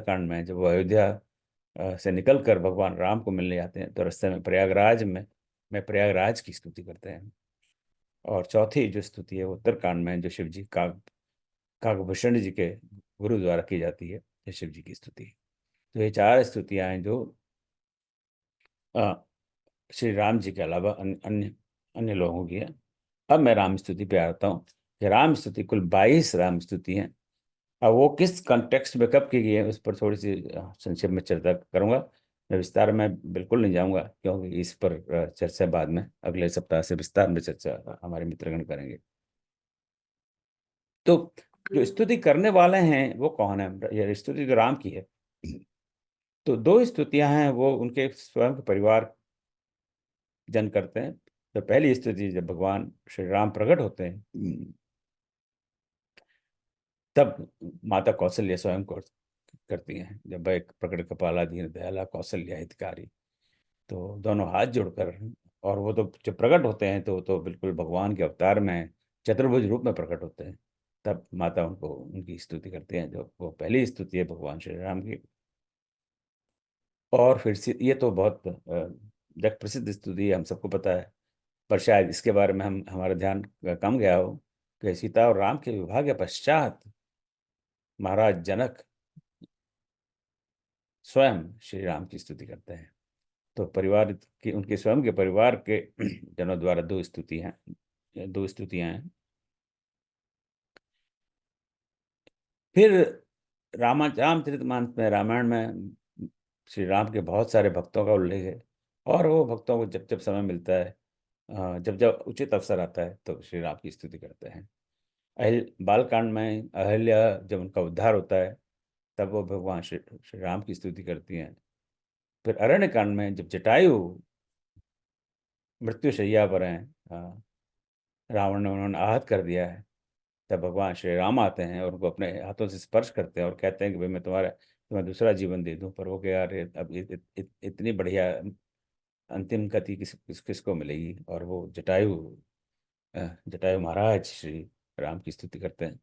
कांड में जब वो अयोध्या से निकल कर भगवान राम को मिलने आते हैं, तो रास्ते में प्रयागराज में प्रयागराज की स्तुति करते हैं। और चौथी जो स्तुति है वो उत्तरकांड में, जो शिव जी काकभूषण जी के गुरु द्वारा की जाती है, ये शिव जी की स्तुति। तो ये चार स्तुतियां हैं जो अ, श्री राम जी के अलावा अन्य अन्य लोगों की है। अब मैं राम स्तुति पे आता हूँ कि राम स्तुति कुल 22 राम स्तुति हैं। अब वो किस कॉन्टेक्स्ट में कब की गई है उस पर थोड़ी सी संक्षेप में चर्चा करूंगा। मैं विस्तार में बिल्कुल नहीं जाऊंगा, क्योंकि इस पर चर्चा बाद में अगले सप्ताह से विस्तार में चर्चा हमारे मित्रगण करेंगे। तो जो स्तुति करने वाले हैं वो कौन है? ये स्तुति तो राम की है। तो दो स्तुतियां हैं, वो उनके स्वयं के परिवार जन करते हैं। तो पहली स्तुति जब भगवान श्री राम प्रकट होते हैं, तब माता कौशल्या स्वयं को करती हैं। जब एक प्रकट कपाला दीन दयाला कौशल्या हितकारी, तो दोनों हाथ जोड़कर, और वो तो जब प्रकट होते हैं तो वो तो बिल्कुल भगवान के अवतार में चतुर्भुज रूप में प्रकट होते हैं। तब माता उनको उनकी स्तुति करते हैं, जो वो पहली स्तुति है भगवान श्री राम की। और फिर से ये तो बहुत जग प्रसिद्ध स्तुति है, हम सबको पता है। पर शायद इसके बारे में हम हमारा ध्यान कम गया हो कि सीता और राम के विवाह के पश्चात महाराज जनक स्वयं श्री राम की स्तुति करते हैं। तो परिवार की, उनके स्वयं के परिवार के जनों द्वारा दो स्तुतियां हैं। फिर रामचरितमानस में, रामायण में श्री राम के बहुत सारे भक्तों का उल्लेख है। और वो भक्तों को जब जब समय मिलता है, जब जब उचित अवसर आता है, तो श्री राम की स्तुति करते हैं। बालकांड में अहल्या जब उनका उद्धार होता है, तब वो भगवान श्री राम की स्तुति करती हैं। फिर अरण्य कांड में जब जटायु मृत्युशैया पर हैं, रावण ने उन्होंने आहत कर दिया है, तब भगवान श्री राम आते हैं और उनको अपने हाथों से स्पर्श करते हैं और कहते हैं कि भाई मैं तुम्हें दूसरा जीवन दे दूं। पर वो क्या यार, अब इतनी बढ़िया अंतिम गति किसको मिलेगी। और वो जटायु महाराज श्री राम की स्तुति करते हैं।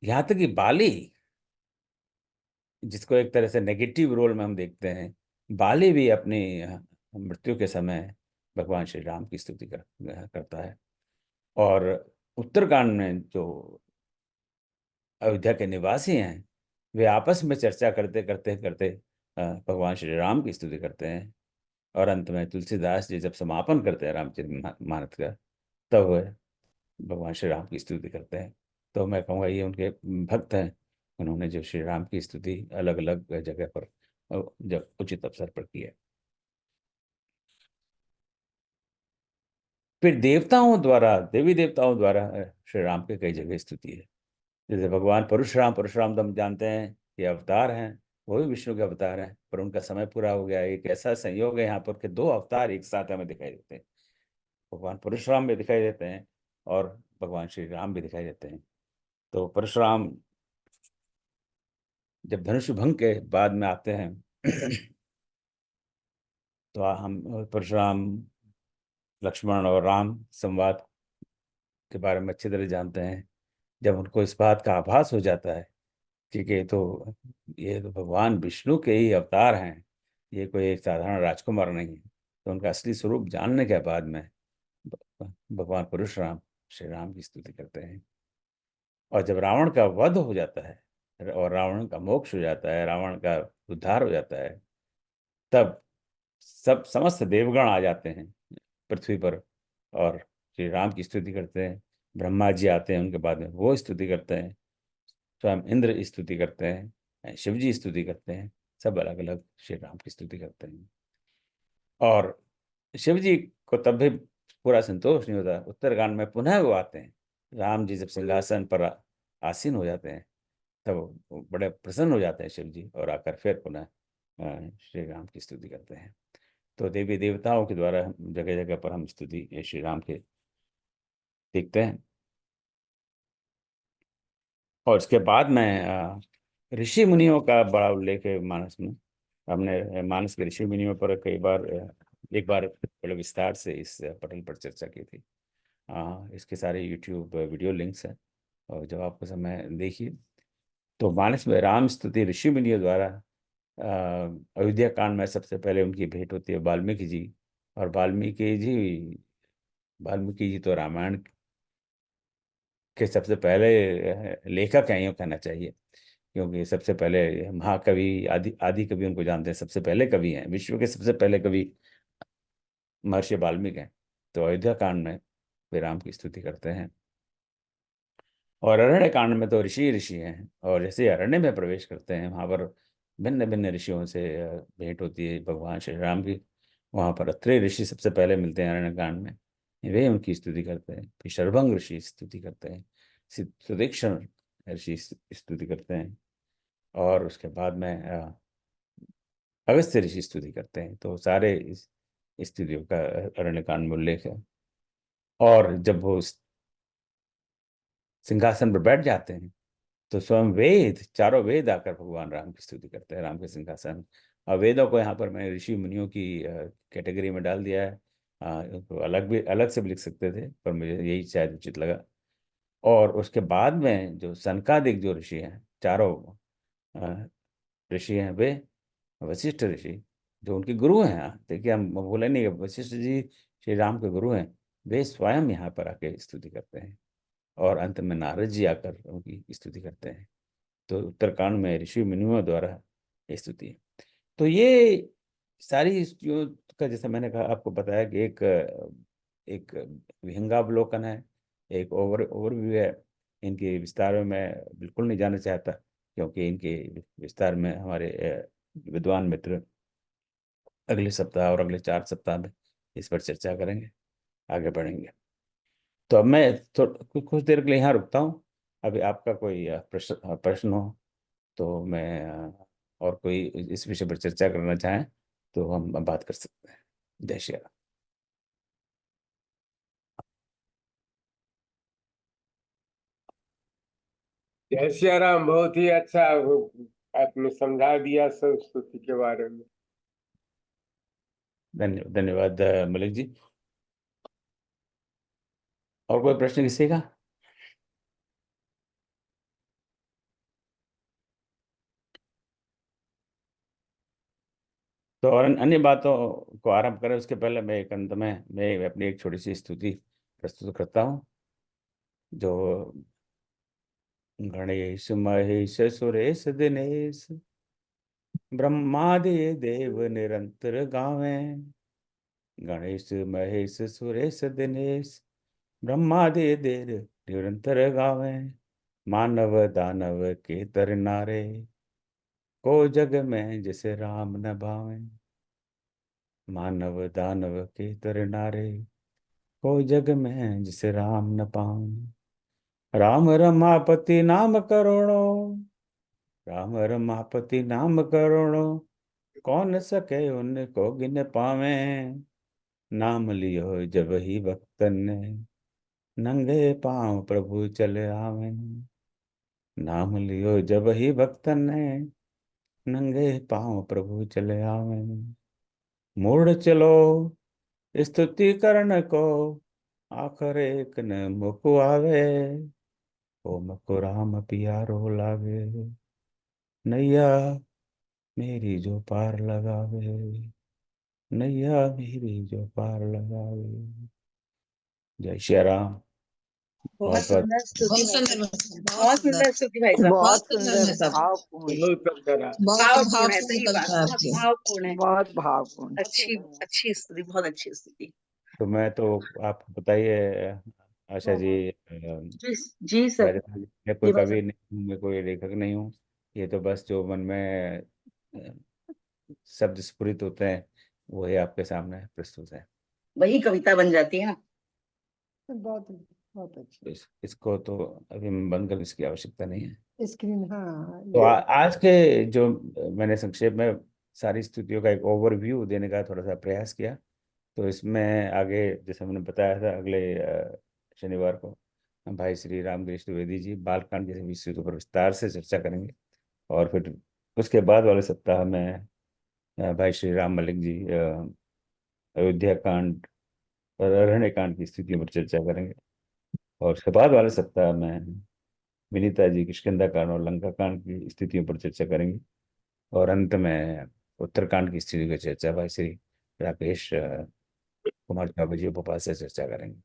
यहाँ तक कि बाली, जिसको एक तरह से नेगेटिव रोल में हम देखते हैं, बाली भी अपनी मृत्यु के समय भगवान श्री राम की स्तुति करता है। और उत्तरकांड में जो अयोध्या के निवासी हैं, वे आपस में चर्चा करते करते करते भगवान श्री राम की स्तुति करते हैं। और अंत में तुलसीदास जी जब समापन करते हैं रामचरितमानस का, तब वह भगवान श्री राम की स्तुति करते हैं। तो मैं कहूँगा ये उनके भक्त हैं, उन्होंने जो श्री राम की स्तुति अलग अलग जगह पर जब उचित अवसर पर की है। फिर देवताओं द्वारा, देवी देवताओं द्वारा श्री राम की कई जगह स्तुति है। जैसे भगवान परशुराम, परशुराम तो हम जानते हैं कि अवतार हैं, वो भी विष्णु के अवतार हैं, पर उनका समय पूरा हो गया। एक ऐसा संयोग है यहाँ पर कि दो अवतार एक साथ हमें दिखाई देते हैं। भगवान परशुराम भी दिखाई देते हैं और भगवान श्री राम भी दिखाई देते हैं। तो परशुराम जब धनुष भंग के बाद में आते हैं तो हम परशुराम, लक्ष्मण और राम संवाद के बारे में अच्छी तरह जानते हैं। जब उनको इस बात का आभास हो जाता है कि ये तो भगवान विष्णु के ही अवतार हैं, ये कोई एक साधारण राजकुमार नहीं है, तो उनका असली स्वरूप जानने के बाद में भगवान परशुराम श्री राम की स्तुति करते हैं। और जब रावण का वध हो जाता है और रावण का मोक्ष हो जाता है, रावण का उद्धार हो जाता है, तब सब समस्त देवगण आ जाते हैं पृथ्वी पर और श्री राम की स्तुति करते हैं। ब्रह्मा जी आते हैं उनके बाद में, वो स्तुति करते हैं। स्वयं इंद्र स्तुति करते हैं, शिव जी स्तुति करते हैं। सब अलग अलग श्री राम की स्तुति करते हैं। और शिव जी को तब भी पूरा संतोष नहीं होता। उत्तरकांड में पुनः वो आते हैं। राम जी जब सिंहासन पर आसीन हो जाते हैं, तब वो बड़े प्रसन्न हो जाते हैं शिव जी, और आकर फिर पुनः श्री राम की स्तुति करते हैं। तो देवी देवताओं के द्वारा जगह जगह पर हम स्तुति ये श्री राम के देखते हैं। और उसके बाद में ऋषि मुनियों का बड़ा उल्लेख है मानस में। हमने मानस के ऋषि मुनियों पर कई बार एक बार बड़े विस्तार से इस पटल पर चर्चा की थी। इसके सारे यूट्यूब वीडियो लिंक्स हैं, और जब आपको समय देखिए। तो मानस में राम स्तुति ऋषि मुनियों द्वारा अयोध्या कांड में सबसे पहले उनकी भेंट होती है वाल्मीकि जी। और वाल्मीकि जी तो रामायण के सबसे पहले लेखक हैं, यूँ कहना चाहिए, क्योंकि सबसे पहले महाकवि, आदि आदि कवि उनको जानते हैं, सबसे पहले कवि हैं, विश्व के सबसे पहले कवि महर्षि वाल्मीकि हैं। तो अयोध्या कांड में वे राम की स्तुति करते हैं। और अरण्य कांड में तो ऋषि ऋषि हैं, और जैसे अरण्य में प्रवेश करते हैं वहाँ पर भिन्न भिन्न ऋषियों से भेंट होती है भगवान श्री राम की। वहाँ पर अत्रि ऋषि सबसे पहले मिलते हैं अरण्य कांड में, वे उनकी स्तुति करते हैं। फिर शर्भंग ऋषि स्तुति करते हैं, सुदीक्षण ऋषि स्तुति करते हैं, और उसके बाद में अगस्त्य ऋषि स्तुति करते हैं। तो सारे इस स्तुतियों का अरण्य कांड में उल्लेख है। और जब वो सिंहासन पर बैठ जाते हैं, तो स्वयं वेद, चारों वेद आकर भगवान राम की स्तुति करते हैं, राम के सिंहासन। और वेदों को यहाँ पर मैंने ऋषि मुनियों की कैटेगरी में डाल दिया है। तो अलग से भी लिख सकते थे, पर मुझे यही शायद उचित लगा। और उसके बाद में जो सनकादिक जो ऋषि हैं, चारों अ, ऋषि हैं, वे वशिष्ठ ऋषि जो उनके गुरु हैं। देखिए, हम बोले नहीं कि वशिष्ठ जी श्री राम के गुरु हैं, वे स्वयं यहाँ पर आके स्तुति करते हैं। और अंत में नारद जी आकर उनकी स्तुति करते हैं। तो उत्तरकांड में ऋषि मुनियों द्वारा ये स्तुति है। तो ये सारी स्तुतियों का, जैसे मैंने कहा, आपको बताया कि एक विहंगावलोकन है, एक ओवरव्यू है। इनके विस्तार में मैं बिल्कुल नहीं जाना चाहता, क्योंकि इनके विस्तार में हमारे विद्वान मित्र अगले सप्ताह और अगले 4 सप्ताह में इस पर चर्चा करेंगे, आगे बढ़ेंगे। तो अब मैं कुछ देर के लिए यहाँ रुकता हूँ। अभी आपका कोई प्रश्न हो तो मैं और कोई इस विषय पर चर्चा करना चाहें तो हम बात कर सकते हैं। जय श्री राम। जय सिया राम। बहुत ही अच्छा आपने समझा दिया संस्कृति के बारे में। धन्यवाद मलिक जी। और कोई प्रश्न किसी का? तो और अन्य बातों को आरंभ करें उसके पहले मैं एक अंत में मैं अपनी एक छोटी सी स्तुति प्रस्तुत करता हूँ, जो गणेश महेश सुरेश दिनेश ब्रह्मादि देव निरंतर गावें। गणेश महेश सुरेश दिनेश ब्रह्मादि देव निरंतर गावें। मानव दानव के तर नारे, को जग में जैसे राम न भावें। मानव दानव के तर नारे, कोई जग में जिसे राम न पाऊं। राम रमापति नाम करोड़ों, राम रमापति नाम करोड़ों, कौन सके उनको गिन पावे। नाम लियो जब ही भक्तन ने, नंगे पांव प्रभु चले आवे। नाम लियो जब ही भक्तन ने, नंगे पांव प्रभु चले आवे। मुड़ चलो स्तुति करण को, आखिर एक न मुकु आवे। ओ मको राम पियारो लागे, नैया मेरी जो पार लगावे। नैया मेरी जो पार लगावे। जय श्री राम। बहुत बहुत बहुत सुंदर स्तुति बहुत भाई सुंदर साहब, बहुत बहुत सुंदर सुंदर स्तुति भाई साहब, बहुत बहुत सुंदर सुंदर, है सब भावपूर्ण, बहुत सुंदर है। बहुत भावपूर्ण है, भावपूर्ण सही बात, कविता बहुत आपकी। भावपूर्ण है। बहुत भावपूर्ण। अच्छी अच्छी स्तुति, बहुत अच्छी स्तुति। तो मैं तो आप बताइए आशा जी, जी जी सर। मैं कोई जी भाई कवि साहब। नहीं हूँ, मैं कोई लेखक नहीं हूँ। ये तो बस जो मन में शब्द स्फुरित होते हैं वही आपके सामने प्रस्तुत है। वही कविता बन जाती है ना। बहुत बहुत अच्छी तो इसको तो अभी मैं बंद कर, इसकी आवश्यकता नहीं है। स्क्रीन। हाँ, तो ये आज के जो मैंने संक्षेप में सारी स्थितियों का एक ओवरव्यू देने का थोड़ा सा प्रयास किया। तो इसमें आगे जैसे मैंने बताया था, अगले शनिवार को भाई श्री रामकृष्ण द्विवेदी जी बालकांड जैसे विषयों पर विस्तार से चर्चा करेंगे। और फिर उसके बाद वाले सप्ताह में भाई श्री राम मलिक जी अयोध्या कांड और अरण्य कांड की स्थितियों पर चर्चा करेंगे। और उसके बाद वाले सप्ताह में विनीता जी किष्किंधा कांड और लंका कांड की स्थितियों पर चर्चा करेंगे। और अंत में उत्तरकांड की स्थिति की चर्चा भाई श्री राकेश कुमार चौबे जी भोपाल से चर्चा करेंगे।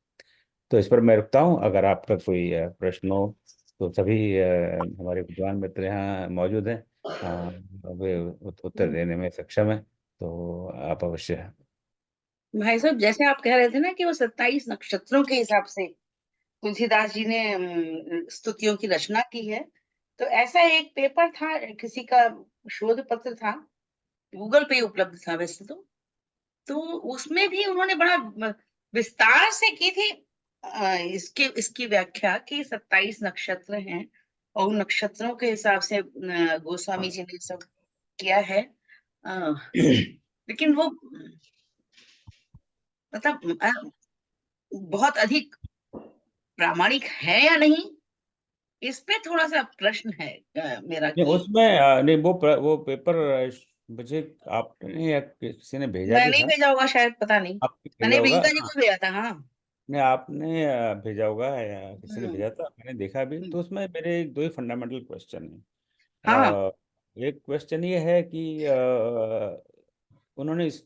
तो इस पर मैं रुकता हूँ। अगर आपका कोई प्रश्न हो तो सभी हमारे विद्वान मित्र यहाँ मौजूद हैं, वे उत्तर देने में सक्षम है। तो आप अवश्य। भाई साहब, जैसे आप कह रहे थे ना कि वो 27 नक्षत्रों के हिसाब से तुलसीदास जी ने स्तुतियों की रचना की है। तो ऐसा एक पेपर था, किसी का शोध पत्र था, गूगल पे उपलब्ध था वैसे तो उसमें भी उन्होंने बड़ा विस्तार से की थी इसके इसकी व्याख्या कि 27 नक्षत्र हैं और उन नक्षत्रों के हिसाब से गोस्वामी जी ने सब किया है। अ, लेकिन वो मतलब बहुत अधिक प्रामाणिक है या नहीं, इस पे थोड़ा सा प्रश्न है मेरा नहीं कि उसमें नहीं वो पेपर मुझे आपने या किसी ने भेजा भी मैंने ही था। भेजा होगा शायद, पता नहीं। आपने भेजा मैंने होगा, विनीता जी हाँ। को भेजा था, हाँ। नहीं आपने भेजा होगा या किसी ने हम्म, भेजा था, मैंने देखा भी। हम्म, तो उसमें मेरे दो ही फंडामेंटल क्वेश्चन है। हाँ। एक क्वेश्चन ये है कि उन्होंने इस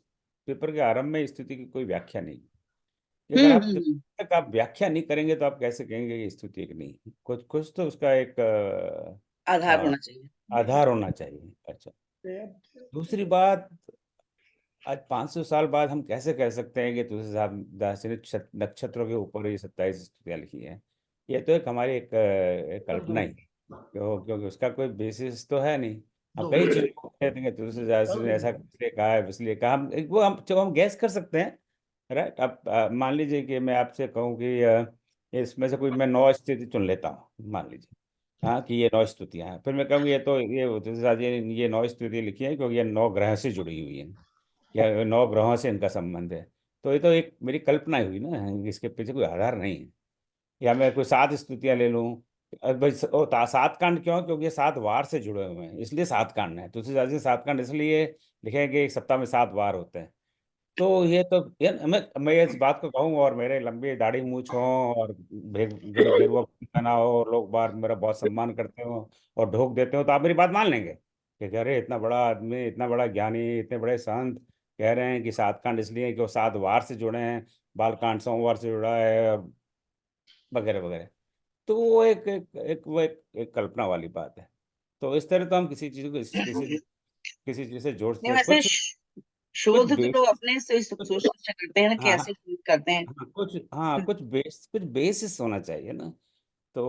पेपर के आरंभ में स्थिति की कोई व्याख्या नहीं कि अगर आप जब तक आप व्याख्या नहीं करेंगे तो आप कैसे कहेंगे कि स्तुति एक नहीं। कुछ कुछ तो उसका एक आधार होना चाहिए। आधार होना चाहिए। अच्छा, दूसरी बात, आज 500 साल बाद हम कैसे कह सकते हैं कि तुलसीदास जी ने नक्षत्रों के ऊपर ये 27 स्तुतियां लिखी हैं। ये तो एक हमारी एक कल्पना ही, क्योंकि उसका कोई बेसिस तो है नहीं। हम कई चीजों को कहते हैं कि तुलसीदास जी ने ऐसा इसलिए कहा है इसलिए कहा, हम वो हम गैस कर सकते हैं। राइट। अब मान लीजिए कि मैं आपसे कहूँ कि इसमें से कोई मैं 9 स्थिति चुन लेता हूँ, मान लीजिए। हाँ, कि ये 9 स्तुतियां हैं, फिर मैं कहूँगी ये तो ये तुलसीदास जी ने ये 9 स्तुतियां लिखी हैं क्योंकि ये 9 ग्रह से जुड़ी हुई हैं या 9 ग्रहों से इनका संबंध है। तो ये तो एक मेरी कल्पना ही हुई ना, इसके पीछे कोई आधार नहीं है। या मैं कोई 7 स्तुतियां ले लूं। भाई 7 कांड क्यों? क्योंकि ये 7 वार से जुड़े हुए हैं, इसलिए 7 कांड है। तुलसीदास जी 7 कांड इसलिए लिखे हैं कि एक सप्ताह में 7 वार होते हैं। तो ये तो मैं इस बात को कहूँ और मेरे लंबी दाढ़ी मूछ हो और गेरुआ पहना हो और लोग बार मेरा बहुत सम्मान करते हो और ढोक देते हो, तो आप मेरी बात मान लेंगे कि अरे इतना बड़ा आदमी, इतना बड़ा ज्ञानी, इतने बड़े संत कह रहे हैं कि 7 कांड इसलिए कि वो 7 वार से जुड़े हैं, बालकांड सोमवार से जुड़ा है और वगैरह वगैरह। तो वो एक कल्पना वाली बात है। तो इस तरह तो हम किसी चीज को किसी चीज से जोड़ नहीं, सकते, वैसे कुछ शोध तो लोग बेसिस। अपने से सोच सोच से करते हैं ना, हाँ कैसे शोध करते हैं। कुछ बेसिस होना चाहिए ना। तो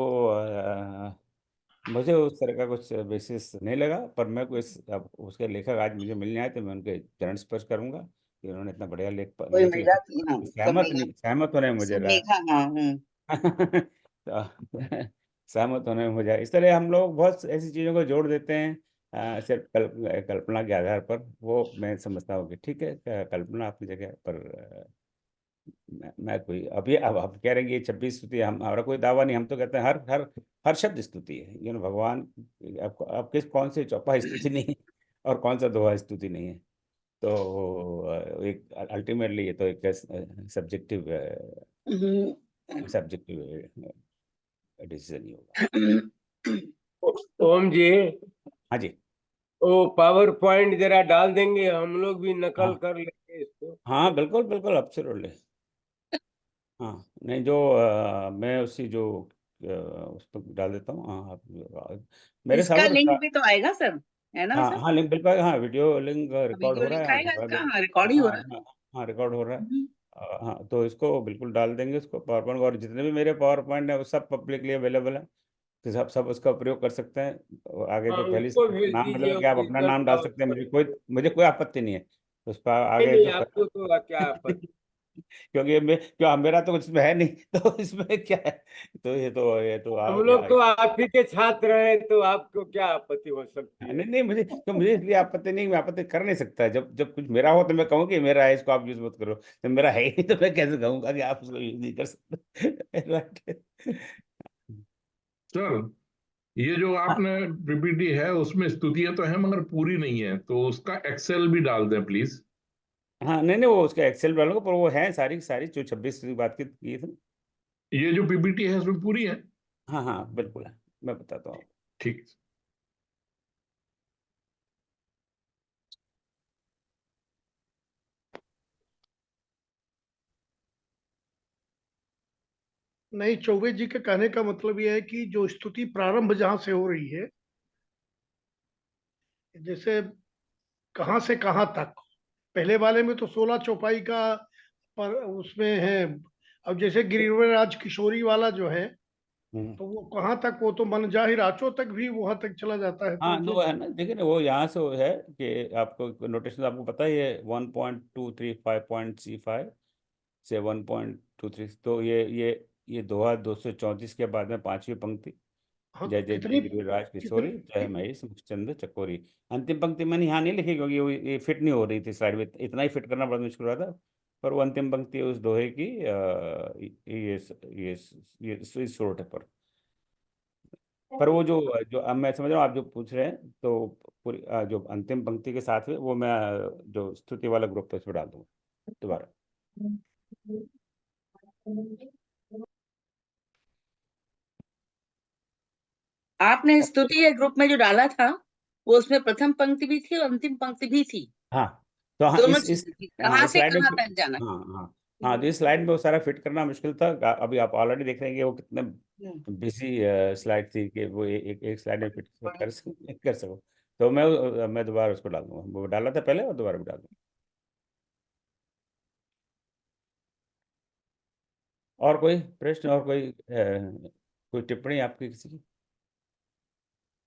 मुझे उस तरह का कुछ बेसिस नहीं लगा, पर मैं कोई अब उसके लेखक आज मुझे मिलने आए तो मैं उनके चरण स्पर्श करूंगा कि उन्होंने इतना बढ़िया लेख कोई लेख महिला लिखा। थी, हाँ, सहमत होने में मुझे रहा। मेघा, हाँ, तो सहमत होने में मुझे, इस तरह हम लोग बहुत ऐसी चीजों को जोड़ देते हैं सिर्फ कल्पना के आधार पर। वो मैं समझता हूँ कि ठीक है, कल्पना अपनी जगह पर। मैं कोई अभी अब आप कह रहे हैं कि 26 स्तुति, हम हमारा कोई दावा नहीं, हम तो कहते हैं हर हर हर शब्द स्तुति है। भगवान, आपको आप किस कौन से चौपा स्तुति नहीं है और कौन सा दोहा स्तुति नहीं है। तो एक अल्टीमेटली ये तो एक सब्जेक्टिव सब्जेक्टिव डिसीजन ही होगा। ओम जी, हाँ जी। वो पावर पॉइंट जरा डाल देंगे, हम लोग भी नकल हाँ कर लेंगे इसको। हाँ, बिल्कुल बिल्कुल, एब्सोल्युटली। हाँ, नहीं जो मैं उसी जो उस पर डाल देता हूँ। हाँ मेरे इसका सालों लिंक भी तो आएगा सर, है ना हाँ सर? हाँ, लिंक बिल्कुल, हाँ वीडियो लिंक रिकॉर्ड वीडियो हो रहा लिंक है। आएगा हाँ इसका, हाँ, रिकॉर्ड ही हो हाँ रहा है। हाँ, हाँ रिकॉर्ड हो रहा है। हम्म। हाँ, तो इसको बिल्कुल डाल देंगे, उसको पावर पॉइंट, और जितने भी मेरे पावर पॉइंट है वो सब पब्लिकली अवेलेबल है, तो सब सब उसका प्रयोग कर सकते हैं। और आगे हाँ, जो पहली उसको भेज नाम दीजिए मतलब कि आप अपना ओरिजिनल नाम डाल पावर सकते हैं, पॉइंट। मुझे कोई आपत्ति नहीं है उस पर नहीं आगे नहीं, जो आपको तो क्या आपत्ति। क्योंकि क्यों मेरा तो कुछ इसमें है नहीं, तो इसमें क्या है। तो ये तो हम लोग तो आप ही के छात्र हैं, तो आपको क्या आपत्ति हो सकती है। नहीं नहीं, मुझे इसलिए आपत्ति नहीं, मैं आपत्ति कर नहीं सकता। जब जब कुछ मेरा हो तो मैं कहूँ कि मेरा है, इसको आप यूज मत करो। जब मेरा है ही नहीं तो मैं कैसे कहूँगा कि आप उसको यूज नहीं कर सकते। राइट। सर, ये जो आपने पीपीटी है उसमें स्तुतियां तो है मगर पूरी नहीं है, तो उसका एक्सेल भी डाल दें प्लीज। हाँ नहीं नहीं, वो उसका एक्सेल डालूंगा, पर वो है सारी सारी जो 26 की बात की थी। ये जो पीपीटी है उसमें पूरी है। हाँ हाँ बिल्कुल है, मैं बताता हूँ। ठीक। नहीं, चौबे जी के कहने का मतलब यह है कि जो स्तुति प्रारंभ जहां से हो रही है, जैसे कहां से कहां तक, पहले वाले में तो 16 चौपाई का पर उसमें है। अब जैसे गिरिवरराज किशोरी वाला जो है, हम्म। तो वो कहाँ तक, वो तो मन जाहिर आंचों तक भी वहां तक चला जाता है, तो हाँ तो जो वो है ना, देखिए ना, वो यहाँ से वो है कि आपको नोटेशन आपको पता ही है, 1.235.C5 से 1.23, तो ये दोहा 234 के बाद में पांचवी पंक्ति। हाँ, जय जय जय कितनी गिरिराज कितनी किशोरी, जय महेश मुखचंद्र चकोरी। अंतिम पंक्ति मैंने यहाँ नहीं लिखी क्योंकि ये फिट नहीं हो रही थी स्लाइड में, इतना ही फिट करना बड़ा मुश्किल हो रहा था। पर वो अंतिम पंक्ति उस दोहे की ये शॉर्ट है। पर वो जो जो अब मैं समझ रहा हूँ आप जो पूछ रहे हैं, तो पूरी जो अंतिम पंक्ति के साथ में वो मैं जो स्तुति वाला ग्रुप है उसमें डाल दूंगा दोबारा। आपने स्तुति के ग्रुप में जो डाला था, वो उसमें प्रथम पंक्ति भी थी और अंतिम पंक्ति भी थी, हाँ तो हाँ दोनों इस चीजें थी, हाँ कहाँ इस से स्लाइड में कहाँ तक जाना। हाँ हाँ हाँ, तो इस स्लाइड में वो सारा फिट करना मुश्किल था। अभी आप ऑलरेडी देख रहे हैं कि वो कितने बिजी स्लाइड थी कि वो एक स्लाइड में फिट कर सको। तो मैं दोबारा उसको डाल दूंगा, वो डाला था पहले और दोबारा भी डाल दूंगा। और कोई प्रश्न, और कोई टिप्पणी आपकी किसी की?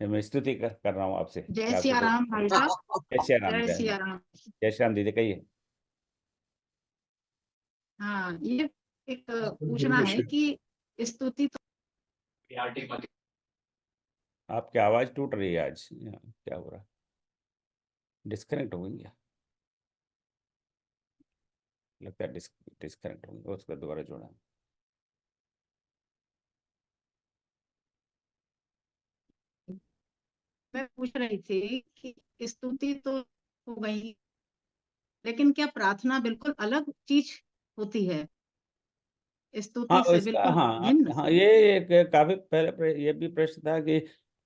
मैं स्तुति कर रहा हूँ आपसे कि जय आपसे सिया राम भाई साहब। जय श्री राम, जय जय सिया राम। जय श्री राम दीदी, कहिए। हाँ, ये एक पूछना है कि स्तुति तो आपकी आवाज टूट रही है आज, क्या हो रहा है? डिस्कनेक्ट हो गई क्या? लगता है डिस्कनेक्ट हो गई, उसको दोबारा जोड़ा। मैं पूछ रही थी कि स्तुति तो हो गई, लेकिन क्या प्रार्थना बिल्कुल अलग चीज होती है हाँ स्तुति से, इसका, बिल्कुल हाँ भिन्न? हाँ, ये एक काफी पहले ये भी प्रश्न था कि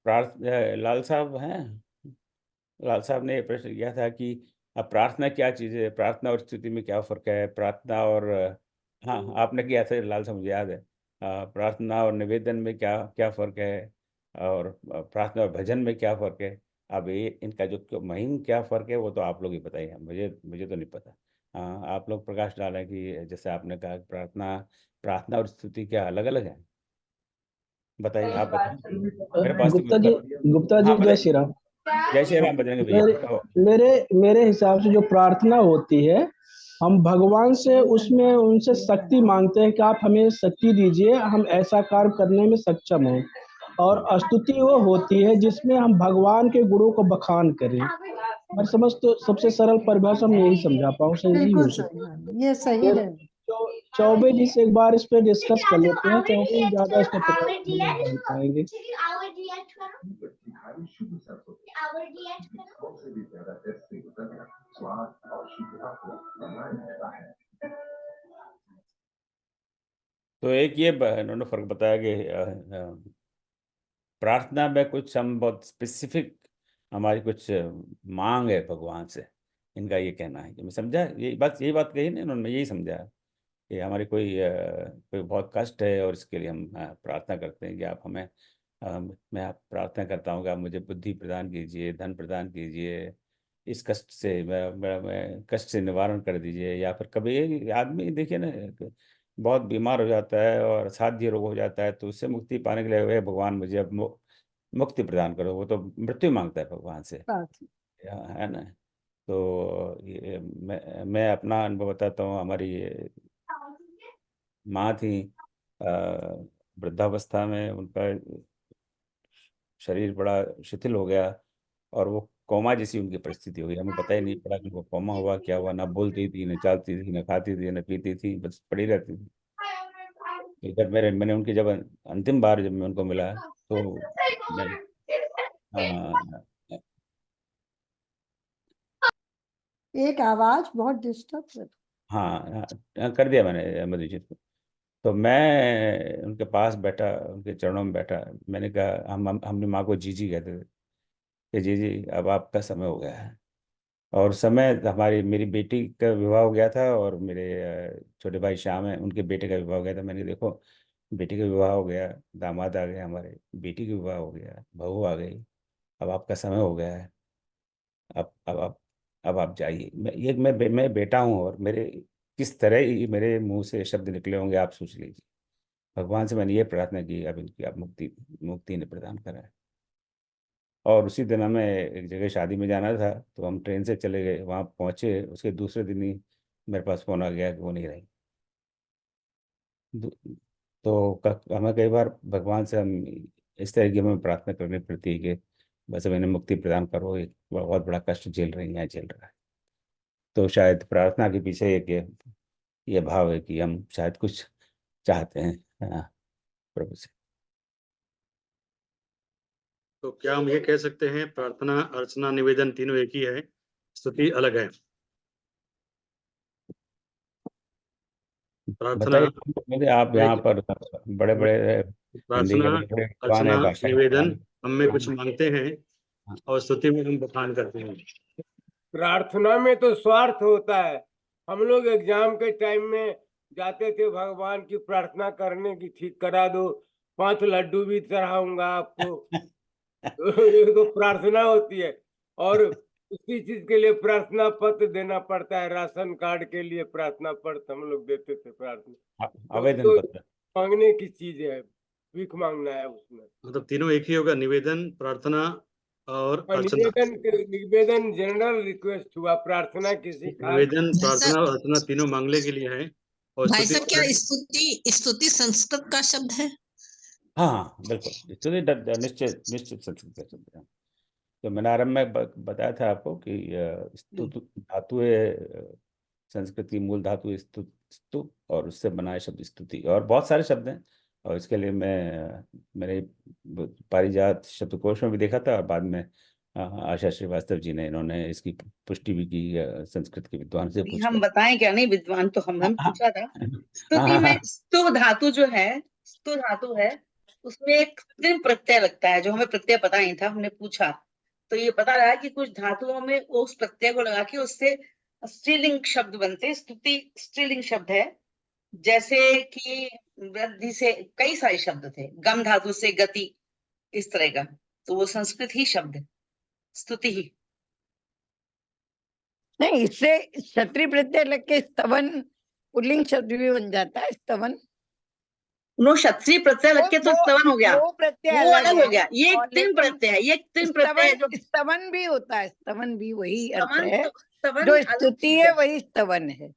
लाल साहब हैं, लाल साहब ने ये प्रश्न किया था कि अब प्रार्थना क्या चीज़ है, प्रार्थना और स्तुति में क्या फर्क है, प्रार्थना और हाँ आपने किया था लाल साहब, मुझे याद है। प्रार्थना और निवेदन में क्या क्या फर्क है, और प्रार्थना और भजन में क्या फर्क है। अब ये इनका जो महीन क्या फर्क है वो तो आप लोग ही बताइए, मुझे तो नहीं पता। आप लोग प्रकाश डालें कि जैसे आपने कहा कि प्रार्थना और स्तुति क्या अलग अलग है, बताइए, आप बताइए। मेरे पास तो गुप्ता जी, हाँ जय बताइए। श्री राम। जय श्री राम बजरंग भैया, मेरे बताओ। मेरे मेरे हिसाब से जो प्रार्थना होती है, हम भगवान से उसमें उनसे शक्ति मांगते हैं कि आप हमें शक्ति दीजिए, हम ऐसा कार्य करने में सक्षम हों। और स्तुति वो होती है जिसमें हम भगवान के गुणों को बखान करें। मैं समझ तो सबसे सरल परिभाषा में यही समझा पाऊँ, सही हो बिल्कुल सकता सही, हाँ, ये सही है। है। चौबे जी से एक बार इस पे डिस्कस कर लेते हैं, चौबे जी ज्यादा इस पे बता पाएंगे। तो एक ये इन्होंने फर्क बताया कि प्रार्थना में कुछ हम बहुत स्पेसिफिक, हमारी कुछ मांग है भगवान से, इनका ये कहना है। कि मैं समझा, यही बात कही ना इन्होंने, मैं यही समझा कि हमारी कोई बहुत कष्ट है और इसके लिए हम प्रार्थना करते हैं कि आप हमें मैं आप प्रार्थना करता हूँ कि आप मुझे बुद्धि प्रदान कीजिए, धन प्रदान कीजिए, इस कष्ट से मैं कष्ट से निवारण कर दीजिए। या फिर कभी आदमी देखिए ना, बहुत बीमार हो जाता है और असाध्य रोग हो जाता है, तो उससे मुक्ति पाने के लिए "हे भगवान मुझे अब मुक्ति प्रदान करो", वो तो मृत्यु मांगता है भगवान से, है ना। तो ये मैं अपना अनुभव बताता हूँ। हमारी ये माँ थी, वृद्धावस्था में उनका शरीर बड़ा शिथिल हो गया और वो कोमा जैसी उनकी परिस्थिति हो गई। हमें पता ही नहीं पड़ा कि वो कोमा हुआ, क्या हुआ। ना बोलती थी, न चलती थी, न खाती थी, न पीती थी, बस पड़ी रहती थी। तो जब मैंने उनकी जब अंतिम बार जब मैं उनको मिला, तो मैं हाँ एक आवाज बहुत डिस्टर्ब है। हाँ कर दिया मैंने मधु जी को। तो मैं उनके पास बैठा, उनके चरणों में बैठा। मैंने कहा, हम अपनी माँ को जीजी कहते थे, कि जीजी अब आपका समय हो गया है। और समय हमारी मेरी बेटी का विवाह हो गया था और मेरे छोटे भाई श्याम है, उनके बेटे का विवाह हो गया था। मैंने कहा, देखो बेटी का विवाह हो गया, दामाद आ गए, हमारे बेटी का विवाह हो गया, बहू आ गई, अब आपका समय हो गया है। अब आप जाइए। मैं बेटा हूँ और मेरे किस तरह ही मेरे मुंह से शब्द निकले होंगे, आप सोच लीजिए। भगवान से मैंने ये प्रार्थना की, अब इनकी आप मुक्ति ने प्रदान करा है। और उसी दिन हमें एक जगह शादी में जाना था, तो हम ट्रेन से चले गए, वहाँ पहुँचे, उसके दूसरे दिन ही मेरे पास फ़ोन आ गया कि वो नहीं रही। तो हमें कई बार भगवान से हम इस तरह की हमें प्रार्थना करनी पड़ती है कि बस अब इन्हें मुक्ति प्रदान करो, एक बहुत बड़ा कष्ट झेल रही हैं, झेल रहा है। तो शायद प्रार्थना के पीछे एक ये भाव है कि हम शायद कुछ चाहते हैं, हाँ, प्रभु से। तो क्या हम ये कह सकते हैं प्रार्थना, अर्चना, निवेदन तीनों एक ही है, स्तुति अलग है? प्रार्थना बताइए, आप यहाँ पर बड़े बड़े हिंदी के प्रार्थना, बड़े बड़े विद्वान अर्चना, हैं, भाषा के निवेदन, विद्वान हम में कुछ हैं। मांगते हैं और स्तुति में हम बखान करते हैं। प्रार्थना में तो स्वार्थ होता है। हम लोग एग्जाम के टाइम में जाते थे भगवान की प्रार्थना करने की, ठीक करा दो, 5 लड्डू भी चढ़ाऊंगा आपको। तो ये तो प्रार्थना होती है। और उसी चीज के लिए प्रार्थना पत्र देना पड़ता है, राशन कार्ड के लिए प्रार्थना पत्र हम लोग देते थे। प्रार्थना आवेदन तो पत्र मांगने की चीज है, भीख मांगना है उसमें। मतलब तीनों एक ही होगा, निवेदन, प्रार्थना और अर्चना। निवेदन जनरल रिक्वेस्ट हुआ, प्रार्थना किसी खास। निवेदन, प्रार्थना और अर्चना तीनों मांगने के लिए है। और भाई स्तुति साहब, क्या स्तुति संस्कृत का शब्द है? हाँ हाँ बिल्कुल, स्तुति निश्चित निश्चित संस्कृत का शब्द है। तो मैंने आरंभ में बताया था आपको कि स्तुत धातु है, संस्कृत की मूल धातु है स्तु, और उससे बना है शब्द स्तुति। और बहुत सारे शब्द हैं, और इसके लिए मैंने पारिजात शब्दकोश में भी देखा था, और बाद में आशा श्रीवास्तव जी ने इन्होंने इसकी पुष्टि भी की, संस्कृत के विद्वान से अभी पूछ हम कर। बताएं क्या, नहीं विद्वान तो हमने हाँ पूछा था। हाँ स्तुति हाँ में हाँ स्तु धातु जो है, स्तु धातु है, उसमें एक कृत्रिम प्रत्यय लगता है, जो हमें प्रत्यय पता नहीं था, हमने पूछा तो ये पता लगा कि कुछ धातुओं में वो उस प्रत्यय को लगा के उससे स्त्रीलिंग शब्द बनते हैं। स्तुति स्त्रीलिंग शब्द है। जैसे कि वृद्धि से कई सारे शब्द थे, गम धातु से गति, इस तरह का, तो वो संस्कृत ही शब्द है, स्तुति ही। नहीं, इससे क्षत्रिय प्रत्यय लग के स्तवन पुल्लिंग शब्द भी बन जाता है, स्तवन। उन्होंने क्षत्रिय प्रत्यय लग के तो स्तवन हो गया, वो प्रत्यय वो अलग अलग हो है। गया। ये एक और तीन लेकिन प्रत्यय है, ये एक तीन प्रत्यय है जो स्तवन भी होता है, स्तवन भी वही अर्थ स्तवन, है, तो स्तवन जो अलग स्तुति चीज है है। वही स्तवन है।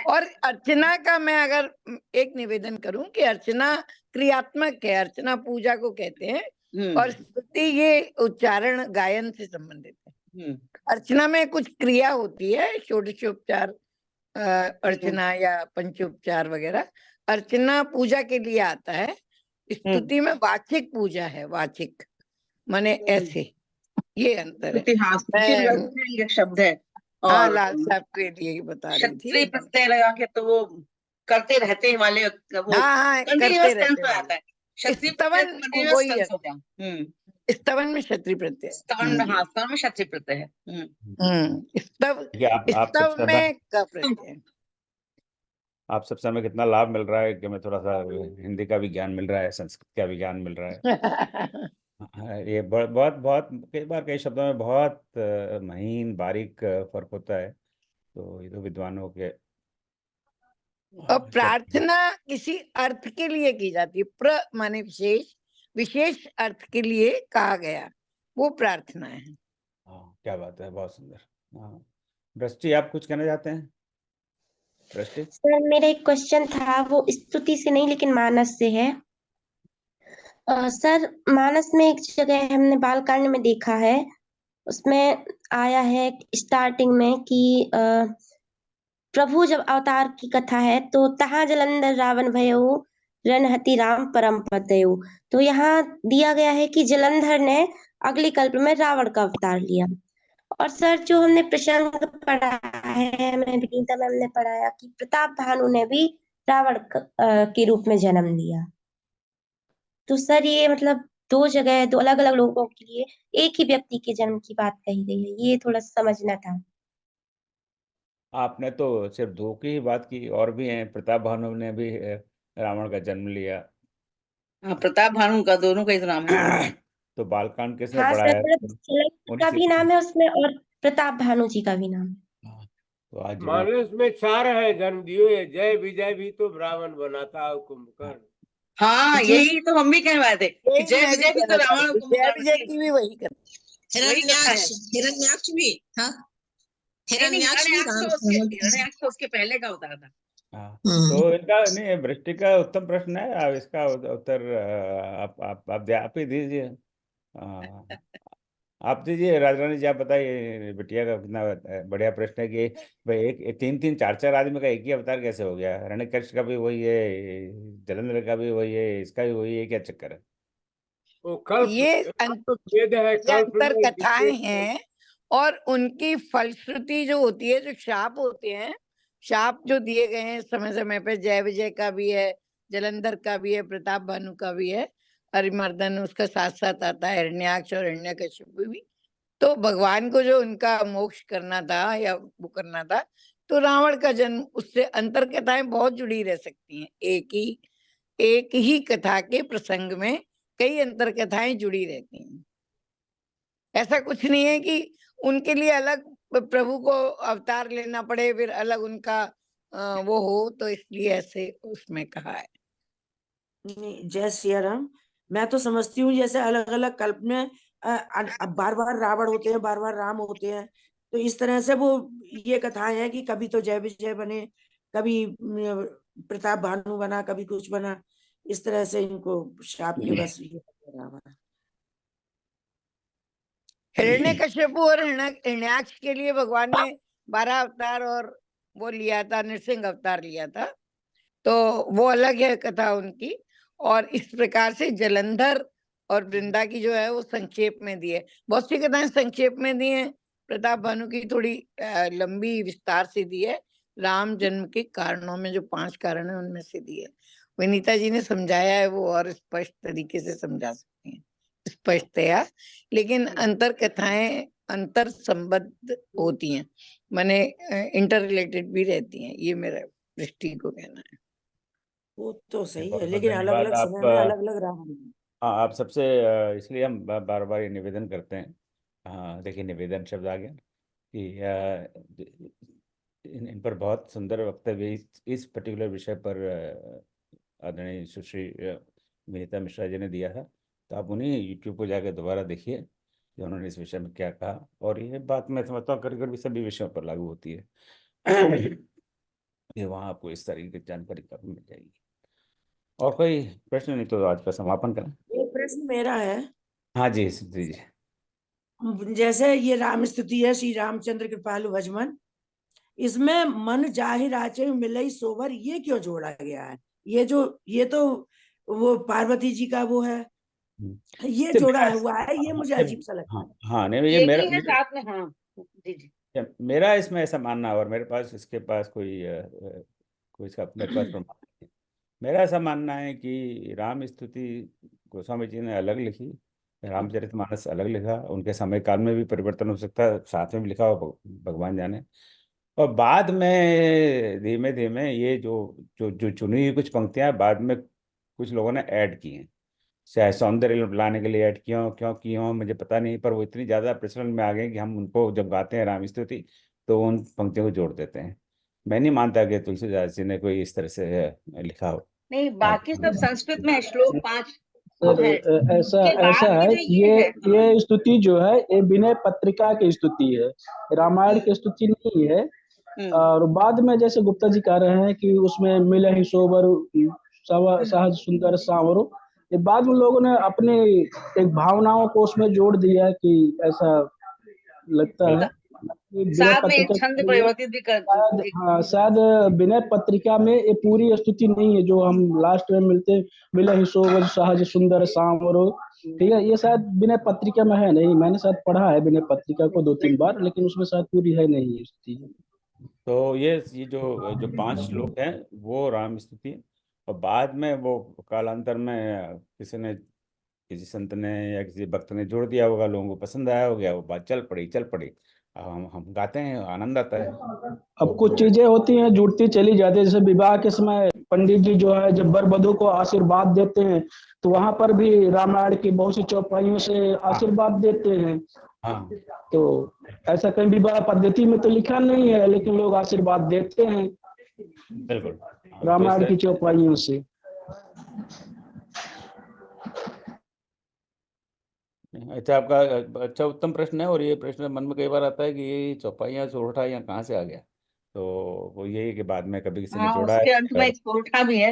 और अर्चना का मैं अगर एक निवेदन करूं कि अर्चना क्रियात्मक है, अर्चना पूजा को कहते हैं, और स्तुति ये उच्चारण गायन से संबंधित है। अर्चना में कुछ क्रिया होती है, षोडशोपचार अर्चना या पंचोपचार वगैरह। अर्चना पूजा के लिए आता है, स्तुति में वाचिक पूजा है, वाचिक माने ऐसे, ये अंतर है। स्तुति एक शब्द है, हाँ, और लाल साहब के लिए ही बता रही क्षत्रिय थी। प्रत्यय लगा के तो वो करते रहते हैं वाले, वो हाँ, कंटिन्यूअस करते टेंस रहते में आता है। क्षत्रिय प्रत्यय स्तवन कंटिन्यूअस वही है, टेंस हो गया। स्तवन में क्षत्रिय प्रत्यय। स्तवन में, हाँ, स्तवन में क्षत्रिय प्रत्यय है। स्तव, आप सब स्तव में का प्रत्यय। आप सबसे हमें कितना लाभ मिल रहा है कि हमें थोड़ा सा हिंदी का भी ज्ञान मिल रहा है, संस्कृत का भी ज्ञान मिल रहा है। ये बहुत बहुत कई बार कई शब्दों में बहुत महीन बारीक फर्क होता है, तो ये तो विद्वानों के और प्रार्थना किसी अर्थ के लिए की जाती है, प्र माने विशेष, विशेष अर्थ के लिए कहा गया, वो प्रार्थना है। हाँ, क्या बात है, बहुत सुंदर। हाँ, दृष्टि आप कुछ कहना चाहते हैं? दृष्टि सर, मेरा एक क्वेश्चन था, वो स्तुति से नहीं लेकिन मानस से है। सर, मानस में एक जगह हमने बालकांड में देखा है, उसमें आया है स्टार्टिंग में कि प्रभु जब अवतार की कथा है तो तहाँ जलंधर रावण भयउ रणहति राम परम पतयु। तो यहाँ दिया गया है कि जलंधर ने अगली कल्प में रावण का अवतार लिया। और सर, जो हमने प्रसंग पढ़ा है, हमें विनीता मैम ने पढ़ाया कि प्रताप भानु ने भी रावण के रूप में जन्म लिया। तो सर, ये मतलब दो जगह, दो अलग अलग लोगों के लिए एक ही व्यक्ति के जन्म की बात कही गई है, ये थोड़ा समझना था। आपने तो सिर्फ दो की ही बात की, और भी हैं। प्रताप भानु ने भी रावण का जन्म लिया। हाँ, प्रताप भानु का, दोनों का ही नाम है। तो बालकांड किसने हाँ पढ़ा सर, है? जलंधर का भी नाम है उसमें और प्रताप भानु जी का भी नाम है। तो आज मानस में 4 है जन्म दिए, जय विजय भी तो रावण बना था कुंभकर्ण। हाँ, यही तो हम भी कह रहे थे कि जय मैं भी विजय भी तो कहना रावण चाहती हूँ, जय विजय की भी वही कर, वही कथा है। हिरण्याक्ष भी, हाँ, नहीं, हिरण्याक्ष भी हिरण्याक्ष तो उसके पहले का उतारा था। हाँ, तो इनका नहीं, वृष्टि का उत्तम प्रश्न है। अब इसका उत्तर आप ही दीजिए। आप दीजिए राजरानी जी, आप बताइए। बिटिया का कितना बढ़िया प्रश्न है कि भाई एक तीन तीन चार चार आदमी का एक ही अवतार कैसे हो गया? हिरण्यकश्यप का भी वही है, जलंधर का भी वही है, इसका भी वही है, क्या चक्कर है? ये अंतर कथाएं हैं, और उनकी फलश्रुति जो होती है, जो शाप होते हैं, शाप जो दिए गए हैं समय समय पे, जय विजय का भी है, जलंधर का भी है, प्रताप भानु का भी है, अरिमर्दन उसका साथ साथ आता है, हिरण्याक्ष और हिरण्यकश्यप भी। तो भगवान को जो उनका मोक्ष करना था या वो करना था, तो रावण का जन्म, उससे अंतर कथाएं बहुत जुड़ी रह सकती हैं। एक ही कथा के प्रसंग में कई अंतर कथाएं जुड़ी रहती हैं। ऐसा कुछ नहीं है कि उनके लिए अलग प्रभु को अवतार लेना पड़े, फिर अलग उनका वो हो, तो इसलिए ऐसे उसमें कहा है। जय सिया राम। मैं तो समझती हूँ जैसे अलग अलग कल्प में बार बार रावण होते हैं, बार बार राम होते हैं, तो इस तरह से वो ये कथाएं हैं कि कभी तो जय विजय बने, कभी प्रताप भानु बना, कभी कुछ बना, इस तरह से इनको शाप के बस रावण। हिरण्यकश्यप और हिरण्याक्ष के लिए भगवान ने 12 अवतार और वो लिया था, नृसिंह अवतार लिया था, तो वो अलग है कथा उनकी। और इस प्रकार से जलंधर और वृंदा की जो है वो संक्षेप में दी है। बहुत सी कथाएं संक्षेप में दी है, प्रताप भानु की थोड़ी लंबी विस्तार से दी है। राम जन्म के कारणों में जो 5 कारण है उनमें से दी है। विनीता जी ने समझाया है, वो और स्पष्ट तरीके से समझा सकती हैं, स्पष्टतया। लेकिन अंतर कथाएं अंतर संबद्ध होती हैं, माने इंटर रिलेटेड भी रहती हैं, ये मेरा दृष्टि को कहना है। वो तो सही है, बहुत लेकिन अलग धन्यवाद। अलग समय में अलग अलग रावण। आप सबसे इसलिए हम बार बार ये निवेदन करते हैं। हाँ, देखिए, निवेदन शब्द आ गया कि इन पर बहुत सुंदर वक्तव्य इस पर्टिकुलर विषय पर आदरणीय सुश्री विनीता मिश्रा जी ने दिया था। तो आप उन्हीं यूट्यूब को जाकर दोबारा देखिए कि उन्होंने इस विषय में क्या कहा, और ये बात मैं समझता हूँ कभी कभी सभी विषयों पर लागू होती है। ये वहाँ आपको इस तरीके की जानकारी काफी मिल जाएगी। और कोई प्रश्न नहीं तो आज का समापन करें। एक प्रश्न मेरा है। हाँ जी जी। जैसे ये राम स्तुति है, श्री रामचंद्र कृपालु भजमन, इसमें मन जाहिर आचे मिलई सोबर, ये क्यों जोड़ा गया है? ये तो वो पार्वती जी का वो है, ये जोड़ा हुआ है, ये मुझे अजीब सा लगता है। हाँ नहीं, ये ये मेरा भी है साथ में। हाँ जी जी। मेरा इसमें ऐसा मानना है, और मेरे पास इसके पास कोई इसका मेरे पास प्रमाण नहीं है। मेरा ऐसा मानना है कि राम स्तुति गोस्वामी जी ने अलग लिखी, रामचरितमानस अलग लिखा, उनके समय काल में भी परिवर्तन हो सकता है, साथ में भी लिखा हो, भगवान जाने। और बाद में धीमे धीमे ये जो जो जो चुनी हुई कुछ पंक्तियां बाद में कुछ लोगों ने ऐड की हैं, शायद सौंदर्य लाने के लिए ऐड किया हो, क्यों की हो मुझे पता नहीं, पर वो इतनी ज़्यादा प्रचलन में आ गए कि हम उनको जब गाते हैं राम स्तुति तो उन पंक्तियों को जोड़ देते हैं। मैं नहीं मानता कि तुलसीदास जी ने कोई इस तरह से लिखा हो। नहीं, बाकी सब संस्कृत में है, श्लोक 5 सर है। ऐसा उसके बाद ऐसा है, में जो ये है, ये स्तुति जो है ये विनय पत्रिका की स्तुति है, रामायण की स्तुति नहीं है। और बाद में जैसे गुप्ता जी कह रहे हैं कि उसमें मिले ही सोबर सहज सुंदर सांवरो, ये बाद में लोगों ने अपने एक भावनाओं को उसमें जोड़ दिया कि ऐसा लगता है। विनय साथ में एक पत्रिका छंद परिवर्तित भी कर शायद, हाँ शायद विनय पत्रिका में ये पूरी स्तुति नहीं है जो हम लास्ट में मिलते मिले ही सोबर सहज सुंदर सांवरो, ठीक है, ये शायद विनय पत्रिका में है नहीं। मैंने शायद पढ़ा है विनय पत्रिका को 2-3 बार, लेकिन उसमें शायद पूरी है नहीं स्तुति। तो ये जो 5 श्लोक हैं वो राम स्तुति है। और बाद में वो कालांतर में किसी संत ने या किसी भक्त ने जोड़ दिया होगा, लोगों को पसंद आया हो गया, वो बात चल पड़ी। अब हम गाते हैं, आनंद आता है। अब कुछ चीजें होती हैं जुड़ती चली जाती है, जैसे विवाह के समय पंडित जी जो है जब वर वधु को आशीर्वाद देते हैं तो वहां पर भी रामायण की बहुत सी चौपाइयों से आशीर्वाद देते हैं। हाँ। तो ऐसा कहीं विवाह पद्धति में तो लिखा नहीं है, लेकिन लोग आशीर्वाद देते हैं बिल्कुल रामायण की चौपाइयों से। अच्छा, आपका अच्छा उत्तम प्रश्न है। और ये प्रश्न मन में कई बार आता है कि ये चौपाइयाँ सोरठा यहाँ कहाँ से आ गया। तो वो यही कि बाद में कभी किसी ने हाँ, जोड़ा उसके है। अंत में एक सोरठा भी है।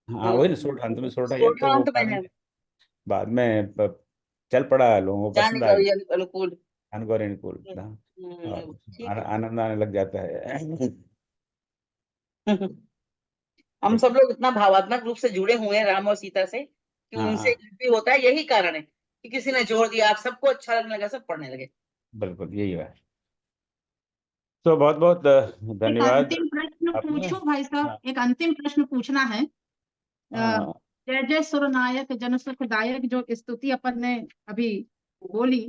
हाँ वही ना, सोरठा अंत में सोरठा, ये तो सोरठा वो अंत में है। बाद में चल पड़ा, लोगों को जाने पसंद आ गौरी गया, अनुकूल। अनुकूल अनुकूल। ठीक है। आनंद आने लग जाता है। हम सब लोग इतना भावात्मक रूप से जुड़े हुए हैं राम और सीता से कि उनसे हाँ कुछ भी होता है, यही कारण है कि किसी ने जोड़ दिया, आप सबको अच्छा लगने लगा, सब पढ़ने लगे। बिल्कुल यही है। तो बहुत बहुत एक धन्यवाद अंतिम प्रश्न आपने। पूछूं भाई साहब, एक अंतिम प्रश्न पूछना है। हाँ जय जय सुरनायक जन सुखदायक जो स्तुति अपन ने अभी बोली,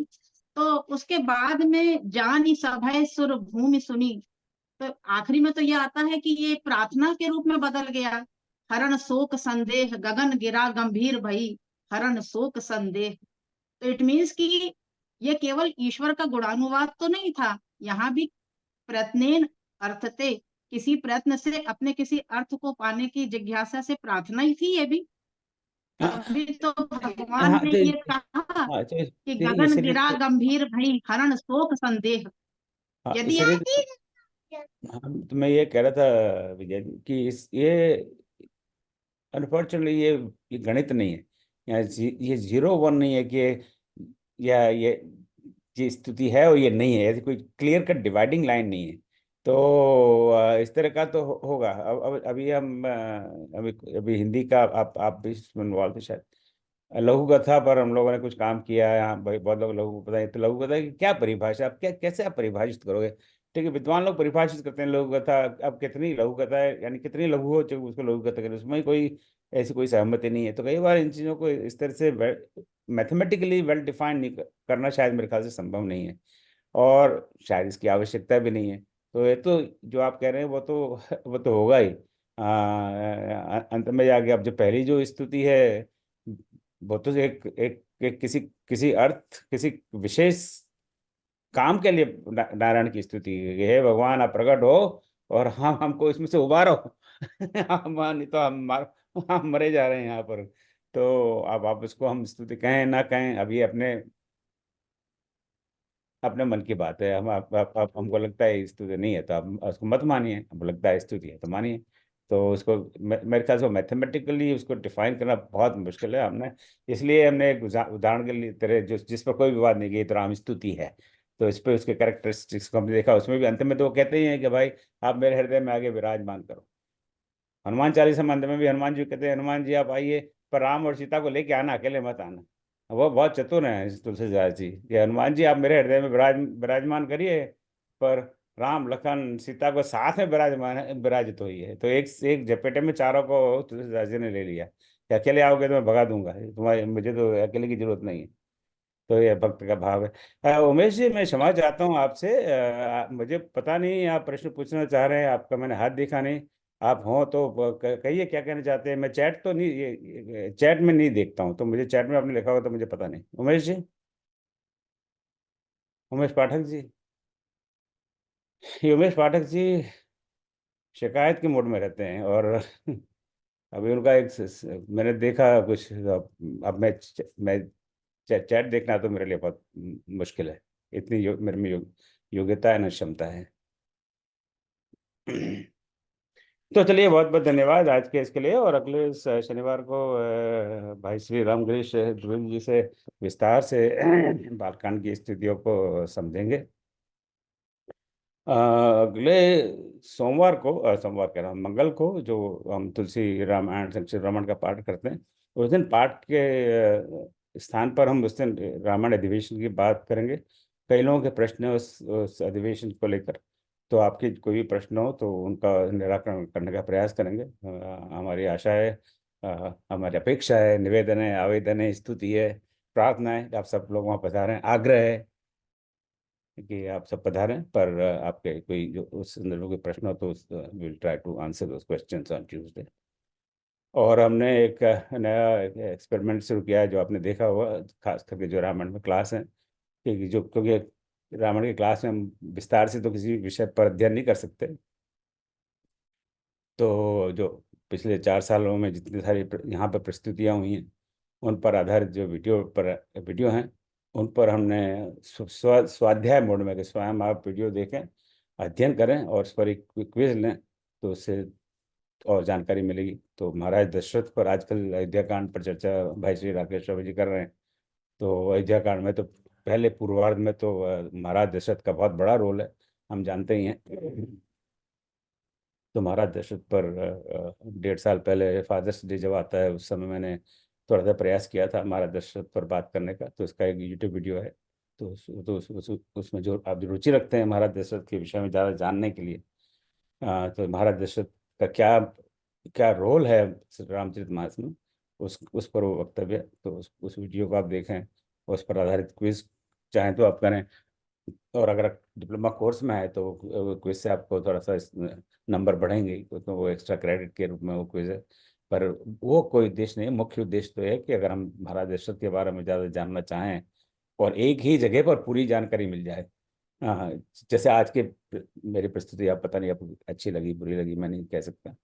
तो उसके बाद में जानी सभय सुर भूमि सुनी, तो आखिरी में तो ये आता है कि ये प्रार्थना के रूप में बदल गया। हरण शोक संदेह गगन गिरा गंभीर भई, हरण शोक संदेह। तो इट मीन्स कि ये केवल ईश्वर का गुणानुवाद तो नहीं था, यहाँ भी प्रयत्नेन अर्थते, किसी प्रयत्न से अपने किसी अर्थ को पाने की जिज्ञासा से प्रार्थना ही थी ये भी। अभी तो भगवान हाँ, ने तो ये कहा कि गगन इसलिए गिरा गंभीर भई, हरण शोक संदेह। हाँ यदि इसलिए आती हम तो मैं ये कह रहा था विजय जी, कि ये अनफॉर्चुनेटली ये गणित नहीं है, या ये 0-1 नहीं है कि या ये स्थिति है और ये नहीं है, ऐसी कोई क्लियर कट डिवाइडिंग लाइन नहीं है। तो इस तरह का तो होगा। अब अभी हम अभी हिंदी का आप भी इसमें इन्वॉल्व थे शायद, लघु कथा पर हम लोगों ने कुछ काम किया है। यहाँ भाई बहुत लोग लघु कथा, तो लघु कथा की क्या परिभाषा, आप कैसे आप परिभाषित करोगे? ठीक है, विद्वान लोग परिभाषित करते हैं लघु कथा, अब कितनी लघु कथा है, यानी कितनी लघु हो चाहे उसको लघु कथा करें, उसमें कोई ऐसी कोई सहमति नहीं है। तो कई बार इन चीज़ों को इस तरह से मैथमेटिकली वेल डिफाइंड नहीं करना शायद मेरे ख्याल से संभव नहीं है, और शायद इसकी आवश्यकता भी नहीं है। तो ये तो जो आप कह रहे हैं वो तो होगा ही। अंत में जाके अब जो पहली जो स्तुति है वो तो एक किसी अर्थ, किसी विशेष काम के लिए नारायण की स्तुति है, हे भगवान आप प्रकट हो और हम हमको इसमें से उबारो। हम नहीं तो हम मरे जा रहे हैं यहाँ पर। तो अब आप उसको हम स्तुति कहें ना कहें, अब ये अपने अपने मन की बात है। हम आप हमको लगता है स्तुति नहीं है तो आप उसको मत मानिए, हमको लगता है स्तुति है तो मानिए। तो उसको मेरे ख्याल से मैथमेटिकली उसको डिफाइन करना बहुत मुश्किल है। हमने इसलिए हमने एक उदाहरण के लिए तरह जो जिस पर कोई विवाद नहीं, कि ये तो राम स्तुति है, तो इस पर उसके कैरेक्टरिस्टिक्स को हमने देखा। उसमें भी अंत में तो वो कहते ही हैं कि भाई आप मेरे हृदय में आगे विराजमान करो। हनुमान चालीसा मंद में भी हनुमान जी कहते हैं, हनुमान जी आप आइए, पर राम और सीता को लेके आना, अकेले मत आना। वो बहुत चतुर हैं तुलसीदास जी, कि हनुमान जी आप मेरे हृदय में विराजमान करिए, पर राम लखन सीता को साथ में विराजित होइए। है तो एक एक झपेटे में चारों को तुलसीदास जी ने ले लिया, कि अकेले आओगे तो मैं भगा दूंगा तुम्हारे, मुझे तो अकेले की जरूरत नहीं है। तो ये भक्त का भाव है। उमेश जी, मैं क्षमा चाहता हूँ आपसे, मुझे पता नहीं आप प्रश्न पूछना चाह रहे हैं, आपका मैंने हाथ देखा नहीं। आप हों तो कहिए क्या कहना चाहते हैं। मैं चैट तो नहीं, ये चैट में नहीं देखता हूँ, तो मुझे चैट में आपने लिखा होगा तो मुझे पता नहीं। उमेश जी, उमेश पाठक जी, ये उमेश पाठक जी शिकायत के मूड में रहते हैं, और अभी उनका एक मैंने देखा कुछ, अब मैं चैट देखना तो मेरे लिए बहुत मुश्किल है। इतनी मेरे में योग्यता है ना क्षमता है। तो चलिए, बहुत बहुत धन्यवाद आज के इसके लिए, और अगले शनिवार को भाई श्री राम गिरीश ध्रुव जी से विस्तार से बालकांड की स्थितियों को समझेंगे। अगले सोमवार कह रहा हूँ, मंगल को जो हम तुलसी रामायण संक्षिप्त रामायण का पाठ करते हैं, उस दिन पाठ के स्थान पर हम उस दिन रामायण अधिवेशन की बात करेंगे। कई लोगों के प्रश्न हैं उस अधिवेशन को लेकर, तो आपके कोई भी प्रश्न हो तो उनका निराकरण करने का प्रयास करेंगे। हमारी आशा है, हमारी अपेक्षा है, निवेदन है, आवेदन है, स्तुति है, प्रार्थना है कि आप सब लोग वहाँ पधारें। आग्रह है कि आप सब पधारें, पर आपके कोई जो उस संदर्भ के प्रश्न हो तो will try to answer those questions on Tuesday. और हमने एक नया एक्सपेरिमेंट शुरू किया है, जो आपने देखा होगा, खास करके जो रामायण में क्लास है, कि जो क्योंकि रामायण की क्लास में हम विस्तार से तो किसी विषय पर अध्ययन नहीं कर सकते, तो जो पिछले 4 सालों में जितनी सारी यहाँ पर प्रस्तुतियाँ हुई हैं, उन पर आधारित जो वीडियो हैं, उन पर हमने स्वाध्याय मोड में, कि स्वयं आप वीडियो देखें, अध्ययन करें और उस पर एक क्विज लें, तो उससे और जानकारी मिलेगी। तो महाराज दशरथ पर आजकल अयोध्या कांड पर चर्चा भाई श्री राकेश शर्मा जी कर रहे हैं। तो अयोध्या कांड में तो पहले पूर्वार्ध में तो महाराज दशरथ का बहुत बड़ा रोल है, हम जानते ही हैं। तो महाराज दशरथ पर 1.5 साल पहले फादर्स डे जब आता है, उस समय मैंने थोड़ा सा प्रयास किया था महाराज दशरथ पर बात करने का। तो उसका एक यूट्यूब वीडियो है, तो उसमें जो आप जो रुचि रखते हैं महाराज दशरथ के विषय में ज़्यादा जानने के लिए, तो महाराज दशरथ का क्या क्या रोल है रामचरितमानस में, उस पर वो वक्तव्य है। तो उस वीडियो को आप देखें, उस पर आधारित क्विज चाहें तो आप करें। और अगर डिप्लोमा कोर्स में है तो क्विज से आपको थोड़ा सा नंबर बढ़ेंगे ही, तो वो एक्स्ट्रा क्रेडिट के रूप में वो क्विज है। पर वो कोई उद्देश्य नहीं है, मुख्य उद्देश्य तो है कि अगर हम महाराज दशरथ के बारे में ज़्यादा जानना चाहें और एक ही जगह पर पूरी जानकारी मिल जाए। हाँ, जैसे आज के मेरी प्रस्तुति, आप पता नहीं आपको अच्छी लगी बुरी लगी, मैं नहीं कह सकता।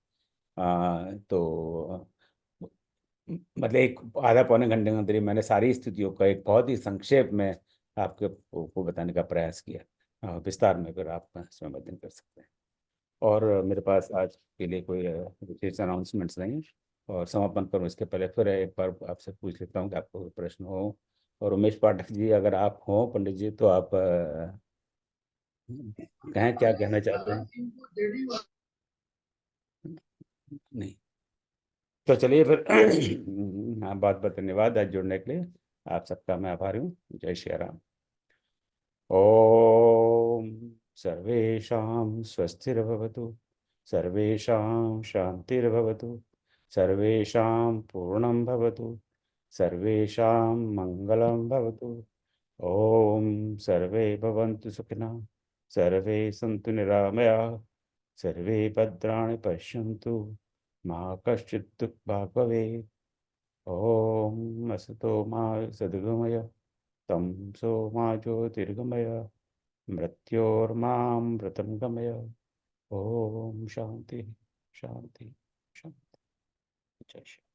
तो मतलब एक आधा पौने घंटे के अंदर ही मैंने सारी स्थितियों का एक बहुत ही संक्षेप में आपके को बताने का प्रयास किया। विस्तार में अगर आप इसमें मदद कर सकते हैं। और मेरे पास आज के लिए कोई विशेष अनाउंसमेंट्स नहीं है। और समापन करूँ इसके पहले फिर एक बार आपसे पूछ लेता हूँ कि आपको कोई प्रश्न हो। और उमेश पाठक जी, अगर आप हों पंडित जी, तो आप कहें क्या कहना चाहते हैं। नहीं, तो चलिए फिर हाँ, बहुत बहुत धन्यवाद आज जुड़ने के लिए। आप सबका मैं आभारी हूँ। जय श्री राम। ओम सर्वेषां स्वस्तिर्भवतु, सर्वेषां शान्तिर्भवतु, सर्वेषां पूर्णं भवतु, सर्वेषां मङ्गलं भवतु। ओम सर्वे भवन्तु सुखिनः, सर्वे सन्तु निरामयाः, सर्वे भद्राणि पश्यन्तु, मा कश्चित् दुःखभाग् भवेत्। ओम असतो मा सद्गमय, तमसो मा ज्योतिर्गमय, मृत्योर्मामृतं गमय। ओम शांति शांति शांति। जय श्री